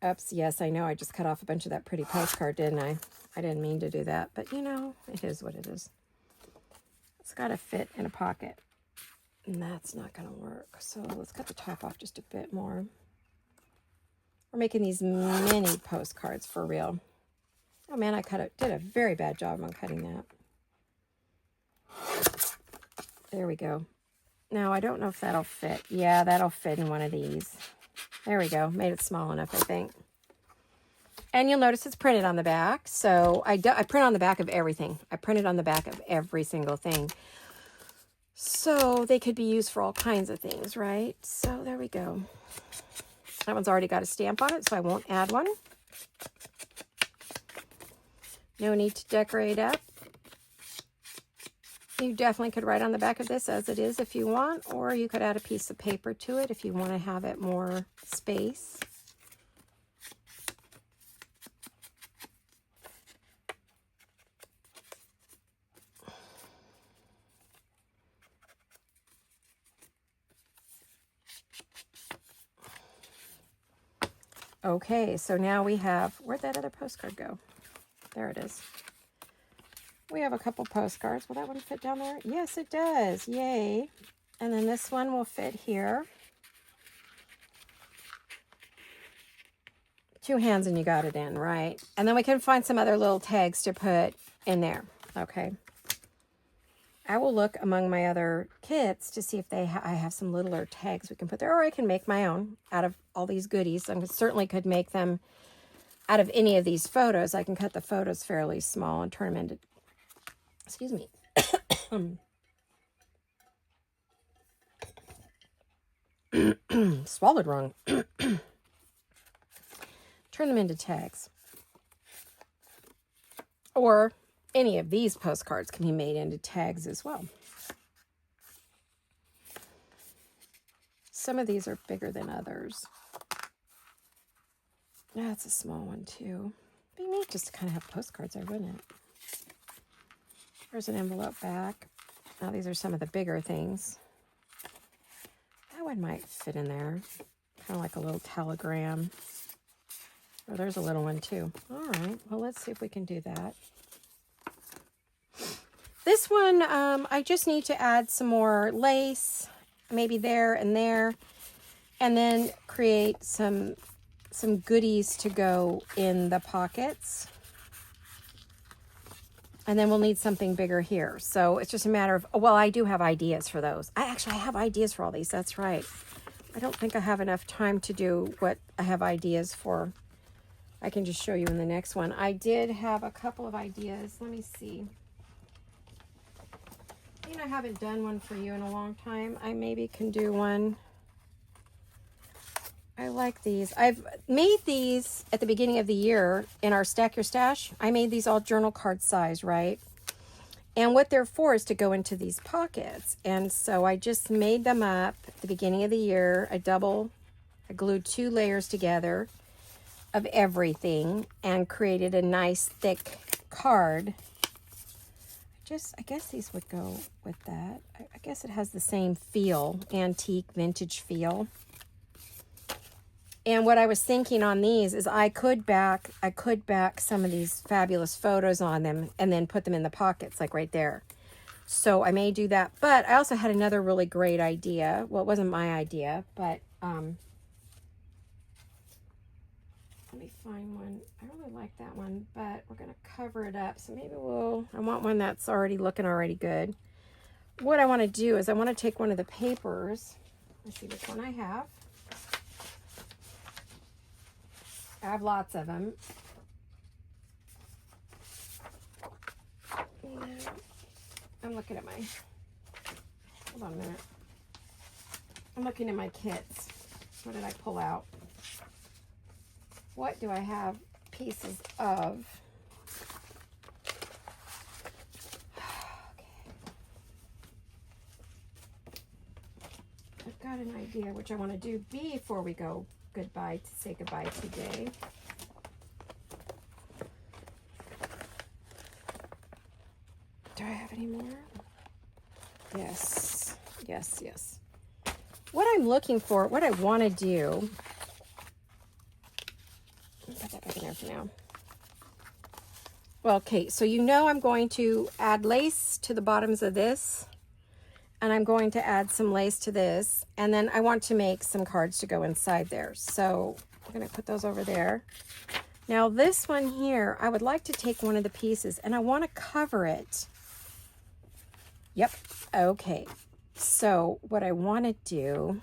Oops, yes, I know I just cut off a bunch of that pretty postcard, didn't I? I didn't mean to do that, but you know, it is what it is. It's got to fit in a pocket, and that's not going to work. So let's cut the top off just a bit more. We're making these mini postcards for real. Oh man, I did a very bad job on cutting that. There we go. Now, I don't know if that'll fit. Yeah, that'll fit in one of these. There we go. Made it small enough, I think. And you'll notice it's printed on the back. So I print on the back of everything. I printed on the back of every single thing. So they could be used for all kinds of things, right? So there we go. That one's already got a stamp on it, so I won't add one. No need to decorate up. You definitely could write on the back of this as it is if you want, or you could add a piece of paper to it if you want to have it more space. Okay, so now we have, where'd that other postcard go? There it is. We have a couple postcards. Will that one fit down there? Yes, it does. Yay. And then this one will fit here. Two hands and you got it in, right? And then we can find some other little tags to put in there. Okay. I will look among my other kits to see if I have some littler tags we can put there, or I can make my own out of all these goodies. I certainly could make them out of any of these photos. I can cut the photos fairly small and turn them into, excuse me. Swallowed wrong. Turn them into tags. Or any of these postcards can be made into tags as well. Some of these are bigger than others. That's a small one too. Be neat just to kind of have postcards there, wouldn't it? There's an envelope back. Now these are some of the bigger things. That one might fit in there. Kind of like a little telegram. Oh, there's a little one too. All right, well, let's see if we can do that. This one, I just need to add some more lace, maybe there, and then create some goodies to go in the pockets. And then we'll need something bigger here. So it's just a matter of, well, I do have ideas for those. I have ideas for all these. That's right. I don't think I have enough time to do what I have ideas for. I can just show you in the next one. I did have a couple of ideas. Let me see. I haven't done one for you in a long time. I maybe can do one. I like these. I've made these at the beginning of the year in our Stack Your Stash. I made these all journal card size, right? And what they're for is to go into these pockets. And so I just made them up at the beginning of the year. I glued 2 layers together of everything and created a nice thick card. I guess these would go with that. I guess it has the same feel, antique, vintage feel. And what I was thinking on these is I could back some of these fabulous photos on them and then put them in the pockets, like right there. So I may do that. But I also had another really great idea. Well, it wasn't my idea, but let me find one. I really like that one, but we're going to cover it up. So maybe I want one that's looking already good. What I want to do is I want to take one of the papers. Let's see which one I have. I have lots of them. And I'm looking at hold on a minute. I'm looking at my kits. What did I pull out? What do I have pieces of? Okay. I've got an idea which I want to do before we go goodbye, to say goodbye today. Do I have any more? Yes. What I'm looking for, what I want to do, put that back in there for now. Well, okay, so I'm going to add lace to the bottoms of this, and I'm going to add some lace to this, and then I want to make some cards to go inside there. So I'm going to put those over there. Now this one here, I would like to take one of the pieces, and I want to cover it. Yep, okay. So what I want to do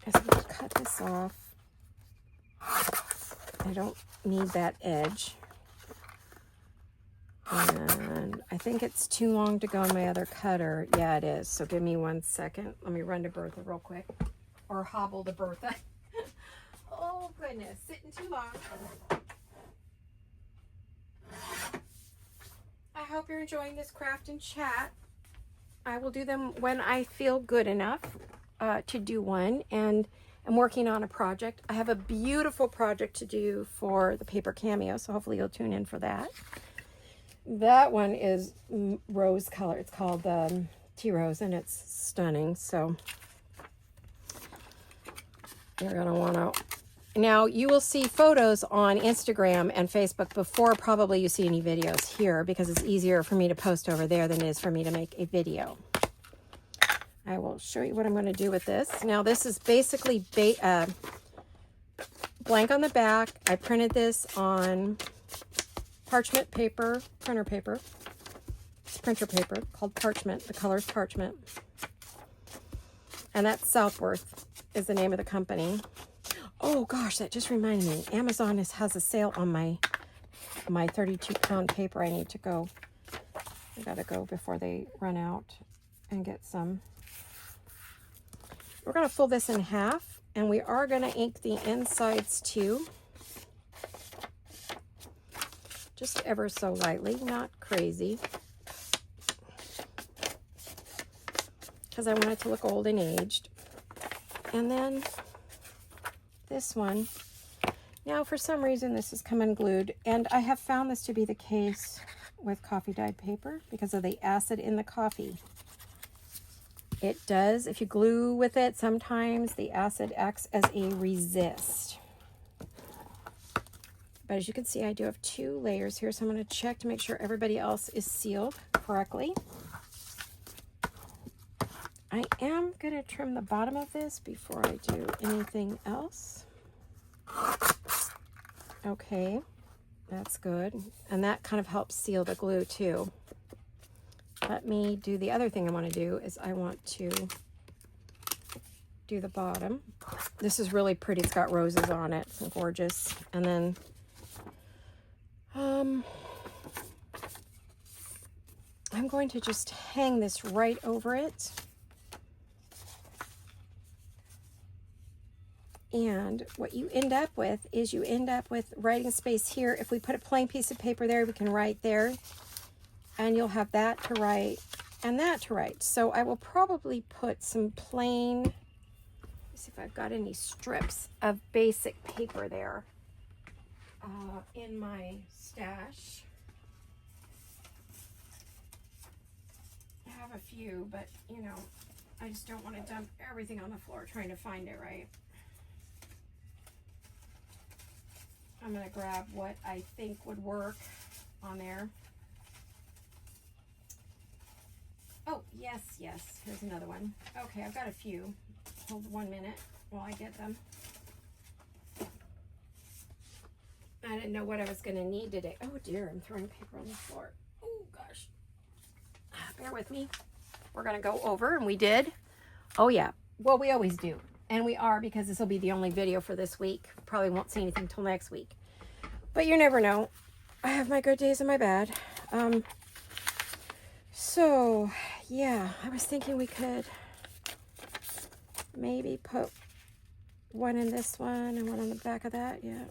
is I'm going to cut this off. I don't need that edge. And I think it's too long to go on my other cutter. Yeah, it is. So give me 1 second. Let me run to Bertha real quick. Or hobble to Bertha. Oh, goodness. Sitting too long. I hope you're enjoying this craft and chat. I will do them when I feel good enough to do one. And I'm working on a project. I have a beautiful project to do for the paper cameo. So hopefully you'll tune in for that. That one is rose color. It's called Tea Rose, and it's stunning. So you're going to want to... Now, you will see photos on Instagram and Facebook before probably you see any videos here, because it's easier for me to post over there than it is for me to make a video. I will show you what I'm going to do with this. Now, this is basically blank on the back. I printed this on parchment paper, printer paper. It's printer paper called Parchment. The color is Parchment. And that's Southworth is the name of the company. Oh gosh, that just reminded me. Amazon has a sale on my 32-pound paper. I need to go. I gotta go before they run out and get some. We're gonna fold this in half, and we are gonna ink the insides too. Just ever so lightly, not crazy. Because I want it to look old and aged. And then this one. Now, for some reason, this is come unglued, and I have found this to be the case with coffee dyed paper because of the acid in the coffee. It does, if you glue with it, sometimes the acid acts as a resist. But as you can see, I do have 2 layers here, so I'm going to check to make sure everybody else is sealed correctly. I am going to trim the bottom of this before I do anything else. Okay, that's good. And that kind of helps seal the glue too. Let me do the other thing I want to do is I want to do the bottom. This is really pretty. It's got roses on it. It's gorgeous. And then I'm going to just hang this right over it. And what you end up with is you end up with writing space here. If we put a plain piece of paper there, we can write there. And you'll have that to write and that to write. So I will probably put some plain, let's see if I've got any strips of basic paper there in my stash. I have a few, but you know, I just don't want to dump everything on the floor trying to find it right. I'm going to grab what I think would work on there. Oh, yes, yes. Here's another one. Okay, I've got a few. Hold 1 minute while I get them. I didn't know what I was going to need today. Oh, dear. I'm throwing paper on the floor. Oh, gosh. Bear with me. We're going to go over, and we did. Oh, yeah. Well, we always do. And we are, because this will be the only video for this week. Probably won't see anything till next week. But you never know. I have my good days and my bad. So, yeah, I was thinking we could maybe put one in this one and one on the back of that. Yeah.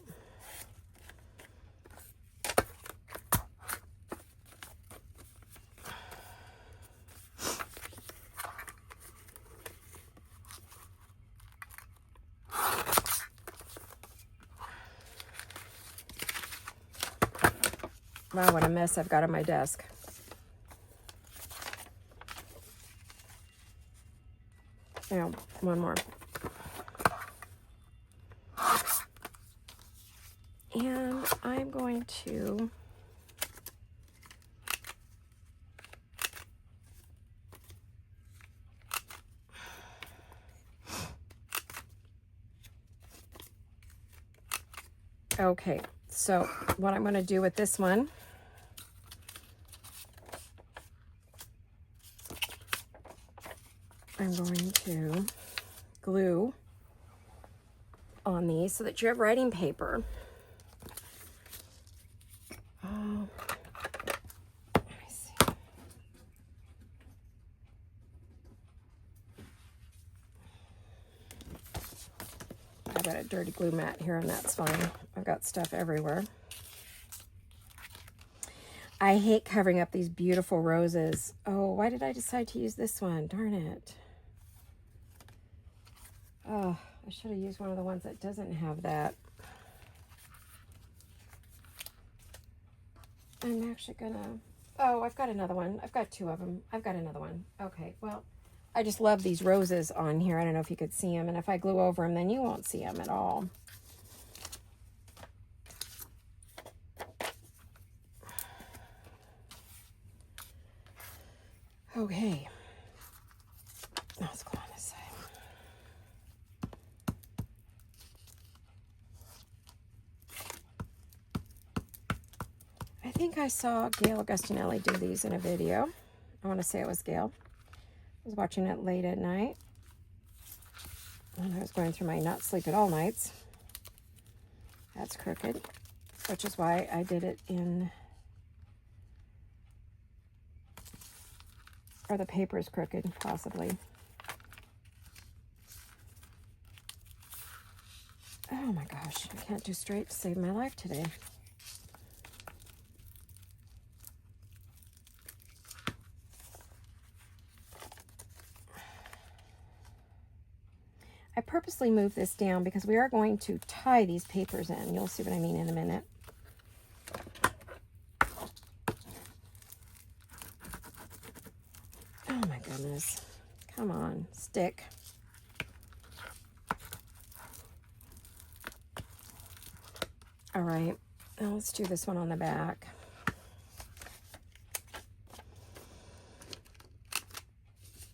Wow, what a mess I've got on my desk. Now, one more. And I'm going to okay, so what I'm going to do with this one, I'm going to glue on these so that you have writing paper. Let me see. I've got a dirty glue mat here, and that's fine. I've got stuff everywhere. I hate covering up these beautiful roses. Oh, why did I decide to use this one? Darn it. Oh, I should have used one of the ones that doesn't have that. I'm actually gonna, oh, I've got another one. I've got 2 of them. I've got another one. Okay, well, I just love these roses on here. I don't know if you could see them. And if I glue over them, then you won't see them at all. Okay. Let's go on this side. I think I saw Gail Augustinelli do these in a video. I want to say it was Gail. I was watching it late at night when I was going through my not sleep at all nights. That's crooked, which is why I did it in, or the paper is crooked, possibly. Oh my gosh, I can't do straight to save my life today. I purposely moved this down because we are going to tie these papers in. You'll see what I mean in a minute. Oh my goodness. Come on, stick. All right, now let's do this one on the back.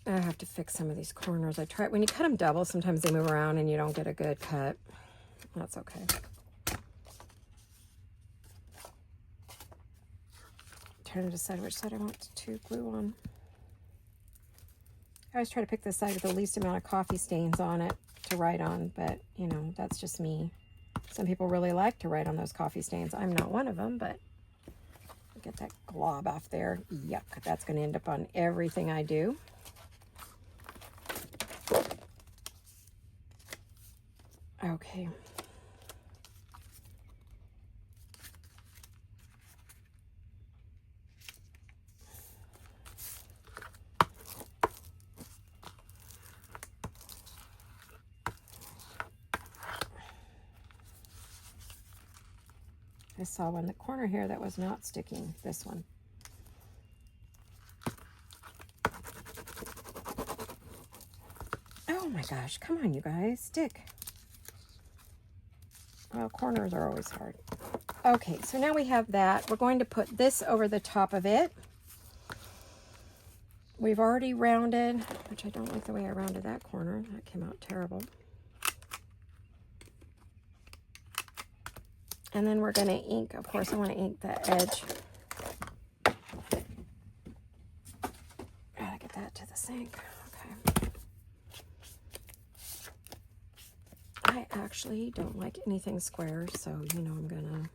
I have to fix some of these corners. I try, when you cut them double, sometimes they move around and you don't get a good cut. That's okay. Trying to decide which side I want to glue on. I always try to pick the side with the least amount of coffee stains on it to write on, but you know, that's just me. Some people really like to write on those coffee stains. I'm not one of them, but get that glob off there. Yuck, that's going to end up on everything I do. Okay. I saw one in the corner here that was not sticking, this one. Oh my gosh, come on you guys, stick. Well, corners are always hard. Okay, so now we have that. We're going to put this over the top of it. We've already rounded, which I don't like the way I rounded that corner. That came out terrible. And then we're going to ink. Of course, I want to ink the edge. Gotta get that to the sink. Okay. I actually don't like anything square, so you know I'm gonna.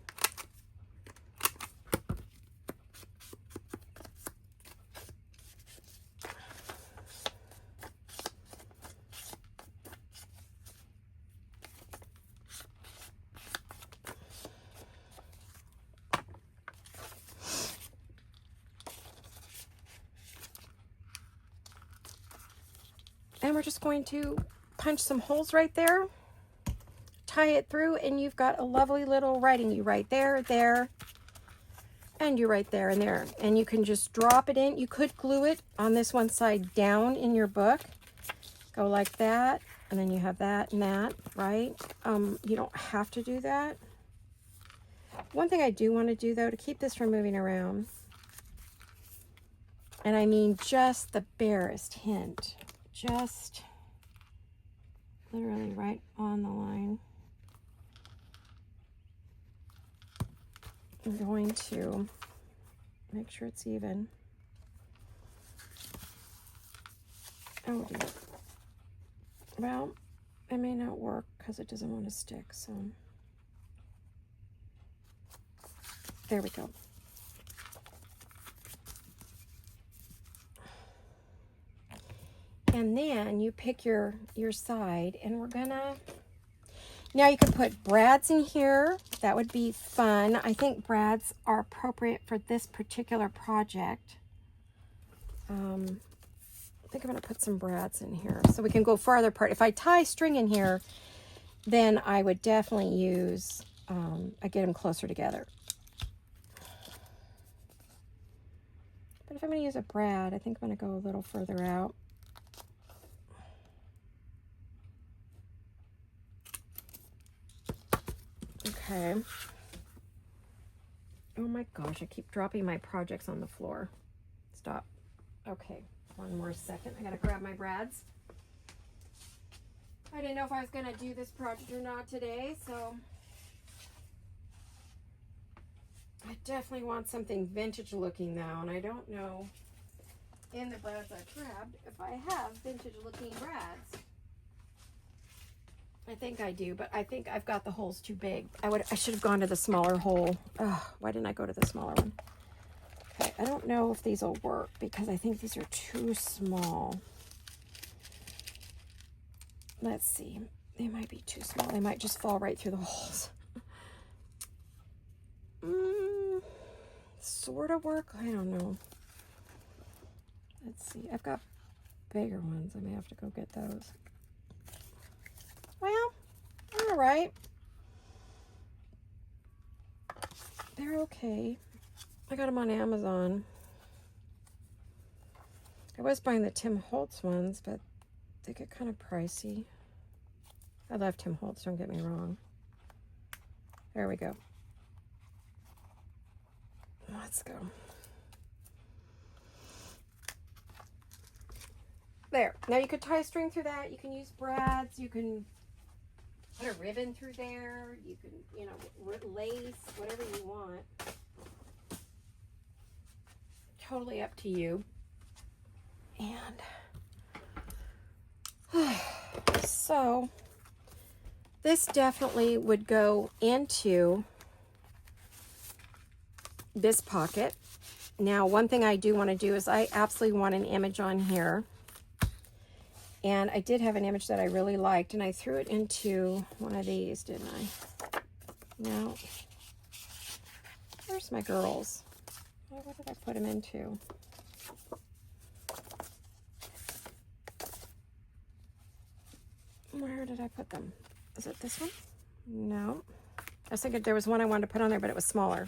And we're just going to punch some holes right there, tie it through, and you've got a lovely little writing. You write there, there, and you write there and there. And you can just drop it in. You could glue it on this one side down in your book. Go like that, and then you have that and that, right? You don't have to do that. One thing I do want to do, though, to keep this from moving around, and I mean just the barest hint, just literally right on the line. I'm going to make sure it's even. Oh dear. Well, it may not work because it doesn't want to stick, so there we go. And then you pick your side, and we're gonna, now you can put brads in here. That would be fun. I think brads are appropriate for this particular project. I think I'm gonna put some brads in here so we can go farther apart. If I tie string in here, then I would definitely use, I get them closer together. But if I'm gonna use a brad, I think I'm gonna go a little further out. Okay. Oh my gosh, I keep dropping my projects on the floor. Stop. Okay, one more second. I gotta grab my brads. I didn't know if I was gonna do this project or not today, so I definitely want something vintage looking now, and I don't know in the brads I've grabbed if I have vintage looking brads. I think I do, but I think I've got the holes too big. I should have gone to the smaller hole. Ugh, why didn't I go to the smaller one? Okay, I don't know if these will work because I think these are too small. Let's see. They might be too small. They might just fall right through the holes. Sort of work. I don't know. Let's see. I've got bigger ones. I may have to go get those. all right. They're okay. I got them on Amazon. I was buying the Tim Holtz ones, but they get kind of pricey. I love Tim Holtz, don't get me wrong. There we go. Let's go. There. Now you could tie a string through that. You can use brads. You can put a ribbon through there. You can, you know, lace, whatever you want. Totally up to you. And so this definitely would go into this pocket. Now, one thing I do want to do is I absolutely want an image on here. And I did have an image that I really liked, and I threw it into one of these, didn't I? No. Where's my girls? What did I put them into? Where did I put them? Is it this one? No. I was thinking there was one I wanted to put on there, but it was smaller.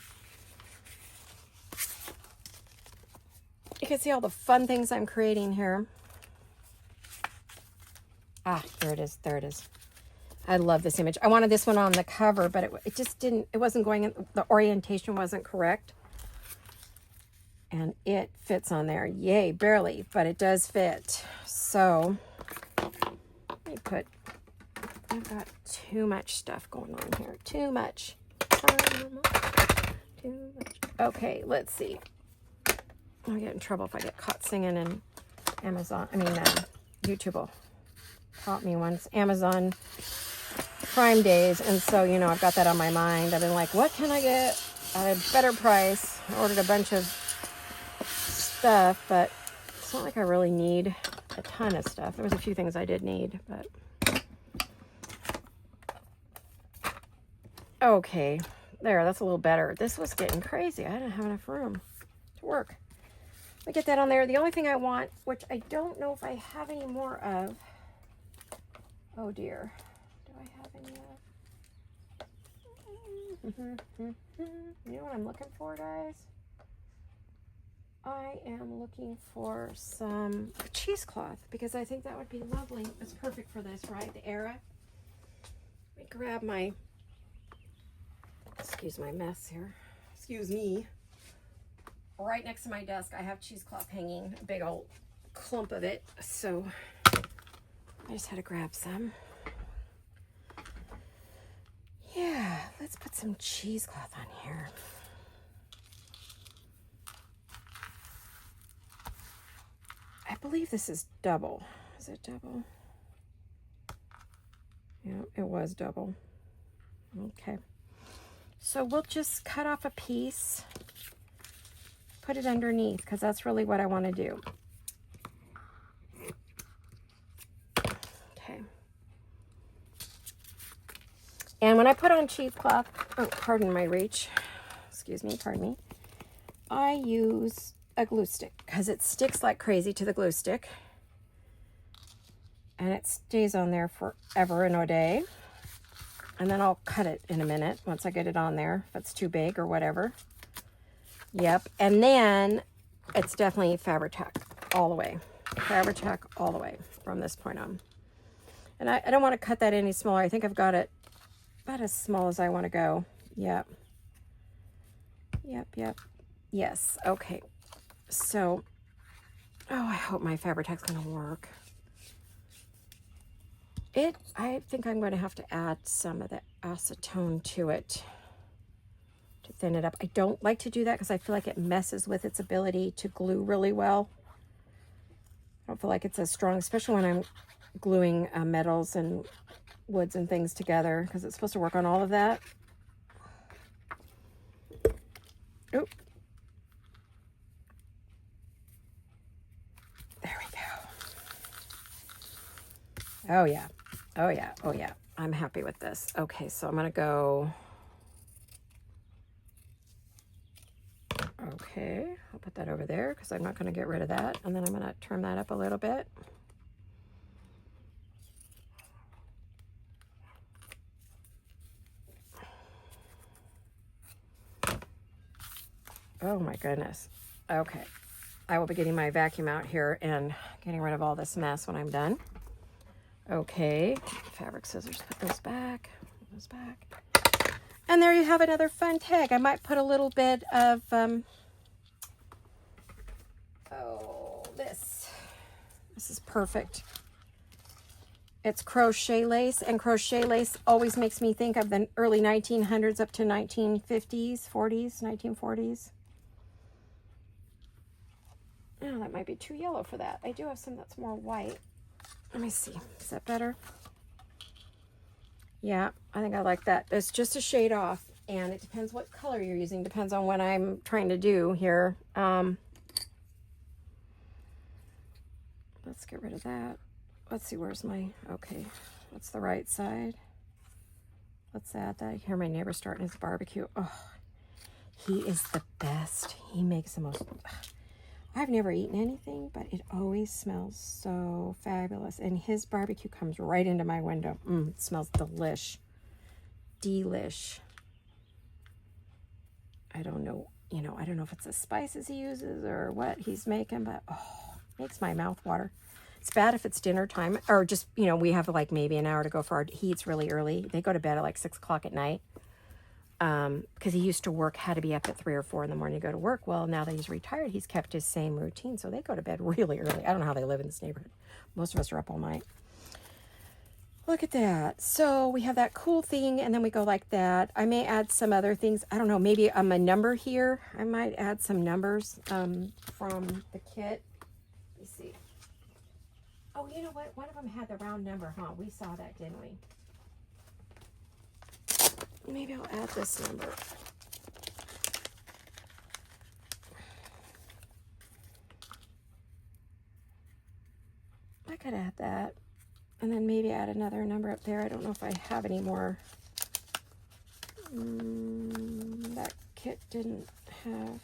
You can see all the fun things I'm creating here. Ah, there it is. There it is. I love this image. I wanted this one on the cover, but it just didn't, it wasn't going in, the orientation wasn't correct. And it fits on there. Yay, barely, but it does fit. So, let me put, I've got too much stuff going on here. Too much. Too much. Okay, let's see. I'll get in trouble if I get caught singing in YouTube will caught me once. Amazon Prime days, and so, you know, I've got that on my mind. I've been like, what can I get at a better price? I ordered a bunch of stuff, but it's not like I really need a ton of stuff. There was a few things I did need, but okay, there, that's a little better. This was getting crazy. I didn't have enough room to work. Let me get that on there. The only thing I want, which I don't know if I have any more of, oh dear, do I have any of? You know what I'm looking for, guys? I am looking for some cheesecloth, because I think that would be lovely. It's perfect for this, right? The era. Let me grab my, excuse my mess here. Excuse me. Right next to my desk, I have cheesecloth hanging, a big old clump of it. So I just had to grab some. Yeah, let's put some cheesecloth on here. I believe this is double. Is it double? Yeah, it was double. Okay. So we'll just cut off a piece, put it underneath, because that's really what I want to do. Okay. And when I put on cheesecloth, oh, pardon my reach. Excuse me, pardon me. I use a glue stick because it sticks like crazy to the glue stick. And it stays on there forever and a day. And then I'll cut it in a minute once I get it on there, if it's too big or whatever. Yep, and then it's definitely Fabri-Tac all the way. Fabri-Tac all the way from this point on. And I don't want to cut that any smaller. I think I've got it about as small as I want to go. Yep. Yep, yep. Yes, okay. So, oh, I hope my Fabri-Tac's going to work. I think I'm going to have to add some of the acetone to it to thin it up. I don't like to do that because I feel like it messes with its ability to glue really well. I don't feel like it's as strong, especially when I'm gluing metals and woods and things together, because it's supposed to work on all of that. Oop. There we go. Oh yeah. Oh yeah. Oh yeah. I'm happy with this. Okay, so I'm going to go. Okay, I'll put that over there because I'm not going to get rid of that. And then I'm going to turn that up a little bit. Oh my goodness. Okay. I will be getting my vacuum out here and getting rid of all this mess when I'm done. Okay. Fabric scissors, put those back. And there you have another fun tag. I might put a little bit of, this. This is perfect. It's crochet lace, and crochet lace always makes me think of the early 1900s up to 1950s, 40s, 1940s. Oh, that might be too yellow for that. I do have some that's more white. Let me see. Is that better? Yeah, I think I like that. It's just a shade off, and it depends what color you're using. Depends on what I'm trying to do here. Let's get rid of that. Let's see, where's my, okay, what's the right side? Let's add that. I hear my neighbor starting his barbecue. Oh, he is the best. He makes the most, I've never eaten anything, but it always smells so fabulous. And his barbecue comes right into my window. It smells delish. Delish. I don't know, I don't know if it's the spices he uses or what he's making, but makes my mouth water. It's bad if it's dinner time, or just, we have like maybe an hour to go for he eats really early. They go to bed at like 6 o'clock at night. Because he used to had to be up at 3 or 4 in the morning to go to work. Well, now that he's retired, he's kept his same routine. So they go to bed really early. I don't know how they live in this neighborhood. Most of us are up all night. Look at that. So we have that cool thing, and then we go like that. I may add some other things. I don't know, maybe a number here. I might add some numbers from the kit. Let me see. Oh, you know what? One of them had the round number, huh? We saw that, didn't we? Maybe I'll add this number. I could add that. And then maybe add another number up there. I don't know if I have any more. That kit didn't have.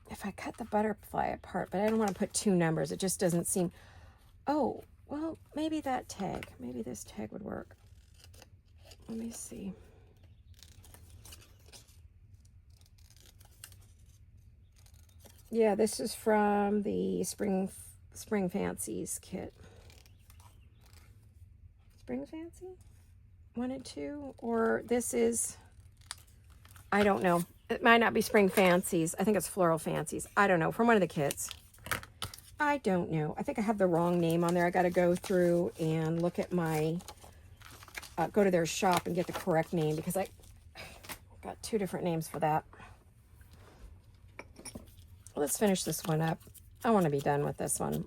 If I cut the butterfly apart, but I don't want to put 2 numbers. It just doesn't seem. Oh, well, maybe that tag. Maybe this tag would work. Let me see. Yeah, this is from the Spring Fancies kit. Spring Fancy? 1 and 2? Or this is, I don't know. It might not be Spring Fancies. I think it's Floral Fancies. I don't know. From one of the kits. I don't know. I think I have the wrong name on there. I got to go through and look at my, go to their shop and get the correct name, because I got 2 different names for that. Let's finish this one up. I want to be done with this one.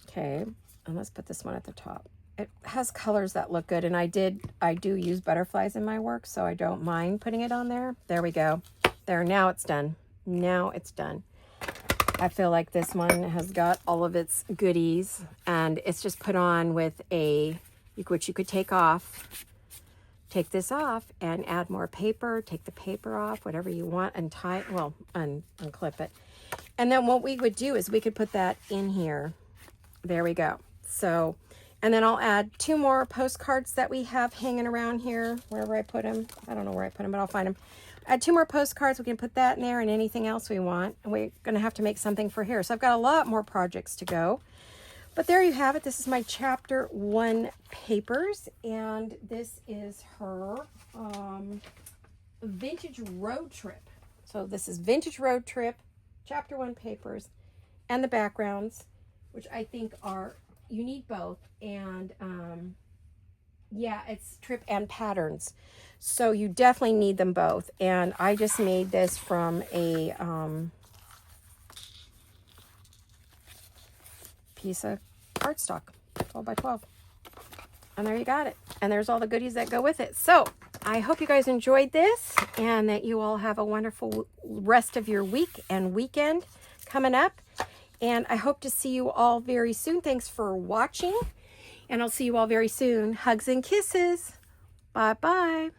Okay, and let's put this one at the top. It has colors that look good, and I do use butterflies in my work, so I don't mind putting it on there. There we go. There, now it's done. Now it's done. I feel like this one has got all of its goodies, and it's just put on with which you could take off. Take this off and add more paper. Take the paper off, whatever you want, and unclip it. And then what we would do is we could put that in here. There we go. So, and then I'll add 2 more postcards that we have hanging around here, wherever I put them. I don't know where I put them, but I'll find them. Add 2 more postcards. We can put that in there and anything else we want. And we're going to have to make something for here. So I've got a lot more projects to go. But there you have it. This is my chapter 1 papers. And this is her vintage road trip. So this is vintage road trip, chapter 1 papers, and the backgrounds, which I think are, you need both. And yeah, it's trip and patterns. So you definitely need them both. And I just made this from a piece of cardstock, 12 by 12. And there you got it. And there's all the goodies that go with it. So I hope you guys enjoyed this, and that you all have a wonderful rest of your week and weekend. coming up. And I hope to see you all very soon. Thanks for watching. And I'll see you all very soon. Hugs and kisses. Bye-bye.